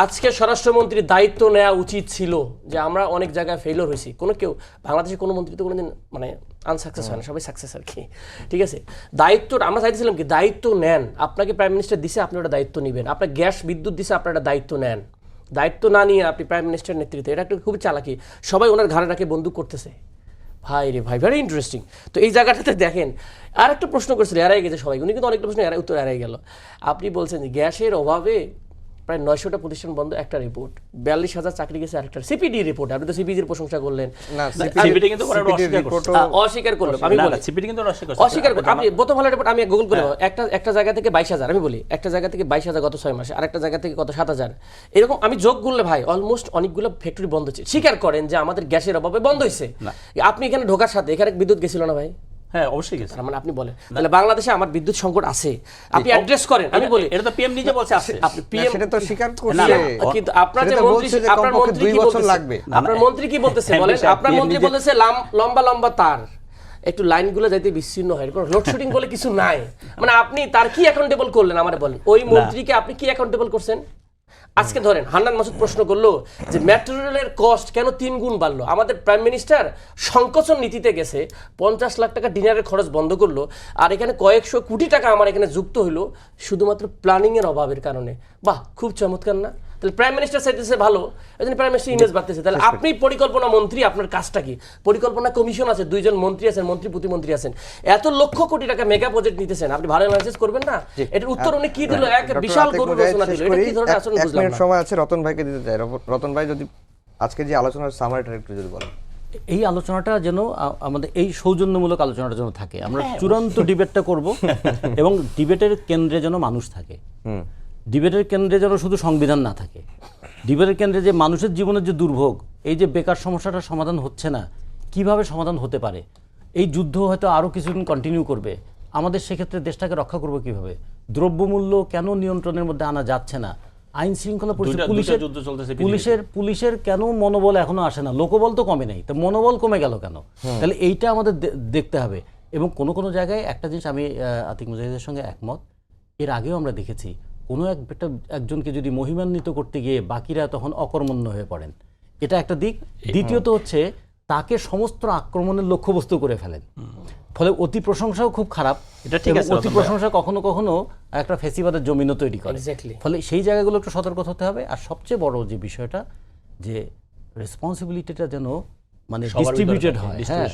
আজকে স্বরাষ্ট্রমন্ত্রীর দায়িত্ব নেওয়া উচিত ছিল, যে আমরা অনেক জায়গায় ফেইলর হয়েছি। বাংলাদেশে কোনো মন্ত্রী তো কোনোদিন মানে আনসাকসেস হয় না, সবাই সাকসেস আর কি। ঠিক আছে, দায়িত্ব আমরা চাইতেছিলাম কি, দায়িত্ব নেন। আপনাকে প্রাইম মিনিস্টার দিছে, আপনি ওটা দায়িত্ব নেবেন। আপনার গ্যাস বিদ্যুৎ দিছে, আপনার একটা দায়িত্ব নেন। দায়িত্ব না নিয়ে আপনি প্রাইম মিনিস্টার নেতৃত্বে, এটা একটা খুবই চালাকি। সবাই ওনার ঘাড়ে রাখে বন্দুক করতেছে। ভাই রে ভাই, ভেরি ইন্টারেস্টিং। তো এই জায়গাটাতে দেখেন, আর একটা প্রশ্ন করছিল, এড়াই গেছে সবাই, উনি কিন্তু অনেকটা প্রশ্ন উত্তর এড়াই গেল। আপনি বলছেন যে গ্যাসের অভাবে প্রায় 900টা প্রতিষ্ঠান বন্ধ, একটা রিপোর্ট। 42,000 চাকরি গেছে, আরেকটা সিপিডি রিপোর্ট। আপনি তো সিপিডির প্রশংসা করলেন, অস্বীকার করলাম। আমি বলি অস্বীকার করলাম, আমি প্রথম ভালো রিপোর্ট আমি গুগল করে, একটা জায়গা থেকে 22,000, আমি বলি একটা জায়গা থেকে 22,000 গত 6 মাসে, আরেকটা জায়গা থেকে কত 7,000, এরকম আমি যোগ করলে ভাই অলমোস্ট অনেকগুলো ফ্যাক্টরি বন্ধ হচ্ছে। স্বীকার করেন যে আমাদের গ্যাসের অভাবে বন্ধ হয়েছে। আপনি এখানে ঢোকার সাথে এখানে বিদ্যুৎ গেছিল না ভাই? হ্যাঁ, অবশ্যই গেছে। মানে আপনি বলেন তাহলে বাংলাদেশে আমার বিদ্যুৎ সংকট আছে, আপনি অ্যাড্রেস করেন। আমি বলি এটা তো পিএম নিজে বলছে আছে, আপনি পিএম সেটা তো স্বীকার করছে, কিন্তু আপনার যে মন্ত্রী, আপনার মন্ত্রী কি বলছে, আপনার মন্ত্রী কি বলতেছে বলেন? আপনার মন্ত্রী বলতেছে লম্বা লম্বা তার, একটু লাইনগুলো যাইতে বিচ্ছিন্ন হয়, কোনো লোডশেডিং বলে কিছু নাই। মানে আপনি তার কি অ্যাকাউন্টেবল করলেন আমারে বলেন? ওই মন্ত্রীকে আপনি কি অ্যাকাউন্টেবল করছেন? আজকে ধরেন হান্নান মাসুদ প্রশ্ন করলো যে মেট্রো রেলের কস্ট কেন 3 গুণ বাড়লো? আমাদের প্রাইম মিনিস্টার সংকোচন নীতিতে গেছে, 50 লাখ টাকা ডিনারের খরচ বন্ধ করলো, আর এখানে কয়েকশো কোটি টাকা আমার এখানে যুক্ত হইলো শুধুমাত্র প্ল্যানিংয়ের অভাবের কারণে। বাহ, খুব চমৎকার না? তাহলে প্রাইম মিনিস্টার চাইতেছে ভালো, এই জন্য প্রাইম মিনিস্টার ইমেজ বাড়তেছে। তাহলে আপনি পরিকল্পনা মন্ত্রী, আপনার কাজটা কি? পরিকল্পনা কমিশন আছে, 2 জন মন্ত্রী আছেন, মন্ত্রী প্রতিমন্ত্রী আছেন, এত লক্ষ কোটি টাকা মেগা প্রজেক্ট নিতেছেন, আপনি ভালো অ্যানালাইসিস করবেন না? এটার উত্তর উনি কি দিল? এক বিশাল গরু রচনা দিল। এটা কি ধরনের আসলে বুঝলাম না। 1 মিনিট সময় আছে, রতন ভাইকে দিতে চাই। রতন ভাই, যদি আজকে যে আলোচনার সামারিটা একটু যদি বলেন। এই আলোচনাটা যেন আমাদের এই সৌজন্যমূলক আলোচনাটা যেন থাকে, আমরা চূড়ান্ত ডিবেটটা করব এবং ডিবেটের কেন্দ্রে যেন মানুষ থাকে। ডিবেটের কেন্দ্রে যেন শুধু সংবিধান না থাকে, ডিবেটের কেন্দ্রে যে মানুষের জীবনের যে দুর্ভোগ, এই যে বেকার সমস্যাটা সমাধান হচ্ছে না, কিভাবে সমাধান হতে পারে, এই যুদ্ধ হয়তো আরও কিছুদিন কন্টিনিউ করবে, আমাদের সেক্ষেত্রে দেশটাকে রক্ষা করবো কিভাবে, দ্রব্যমূল্য কেন নিয়ন্ত্রণের মধ্যে আনা যাচ্ছে না, আইন শৃঙ্খলা পরিস্থিতি, দুইটা যুদ্ধ চলতেছে পুলিশের কেন মনোবল এখনো আসে না, লোকবল তো কমে নেই, তো মনোবল কমে গেল কেন? তাহলে এইটা আমাদের দেখতে হবে। এবং কোনো কোনো জায়গায় একটা জিনিস আমি আতিক মুজাহিদের সঙ্গে একমত, এর আগেও আমরা দেখেছি কোনো একজনকে যদি মহিমান্বিত করতে গিয়ে বাকিরা তখন অকর্মণ্য হয়ে পড়েন, এটা একটা দিক। দ্বিতীয়ত হচ্ছে তাকে সমস্ত আক্রমণের লক্ষ্যবস্তু করে ফেলেন, ফলে অতি প্রশংসাও খুব খারাপ। এটা ঠিক আছে, অতি প্রশংসা কখনো কখনো একটা ফেসিবাদের জমিনও তৈরি করে। Exactly. ফলে সেই জায়গাগুলো একটু সতর্ক হতে হবে। আর সবচেয়ে বড় যে বিষয়টা, যে রেসপন্সিবিলিটিটা যেন মানে ডিস্ট্রিবিউটেড হয়। হ্যাঁ,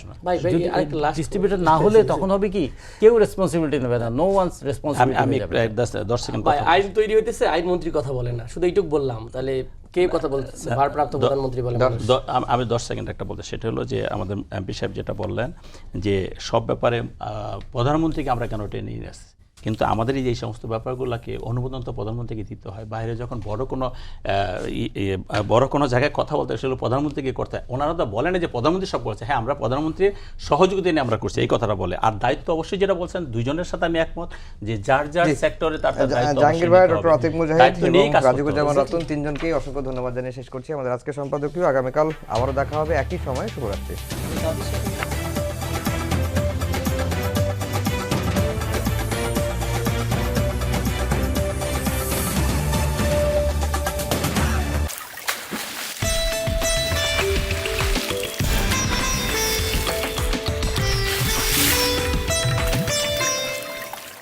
ডিস্ট্রিবিউটেড না হলে তখন হবে কি, কেউ রেসপন্সিবিলিটি নেবে না, নো ওয়ান্স রেসপন্সিবিলিটি। আমি 10 সেকেন্ড ভাই আইন তৈরি হইতেছে, আইনমন্ত্রী কথা বলে না, শুধু এইটুক বললাম, তাহলে কে কথা বলতেছে? ভারপ্রাপ্ত প্রধানমন্ত্রী বলে। আমি 10 সেকেন্ড একটা বলতে, সেটা হলো যে আমাদের এমপি সাহেব যেটা বললেন যে সব ব্যাপারে প্রধানমন্ত্রীকে আমরা কেন টেনে নিয়ে আসছি, কিন্তু আমাদের এই যে সমস্ত ব্যাপারগুলোকে অনুমোদন তো প্রধানমন্ত্রীকে দিতে হয়। বাইরে যখন বড় কোনো জায়গায় কথা বলতে হয়, সেগুলো প্রধানমন্ত্রীকে করতে হয়। ওনারা তো বলেন যে প্রধানমন্ত্রী সব করছে, হ্যাঁ আমরা প্রধানমন্ত্রীর সহযোগিতা নিয়ে আমরা করছি, এই কথাটা বলে। আর দায়িত্ব অবশ্যই যেটা বলছেন, দুইজনের সাথে আমি একমত যে যার যার সেক্টরে তার দায়িত্ব। জাহাঙ্গীর ভাই, ডক্টর আতিক মুজাহিদ এবং রাজিবুজ্জামান রতন, তিনজনকেই অসংখ্য ধন্যবাদ জানিয়ে শেষ করছি আমাদের আজকে সম্পাদকীয়। আগামীকাল আবারও দেখা হবে একই সময়। শুভরাত্রি।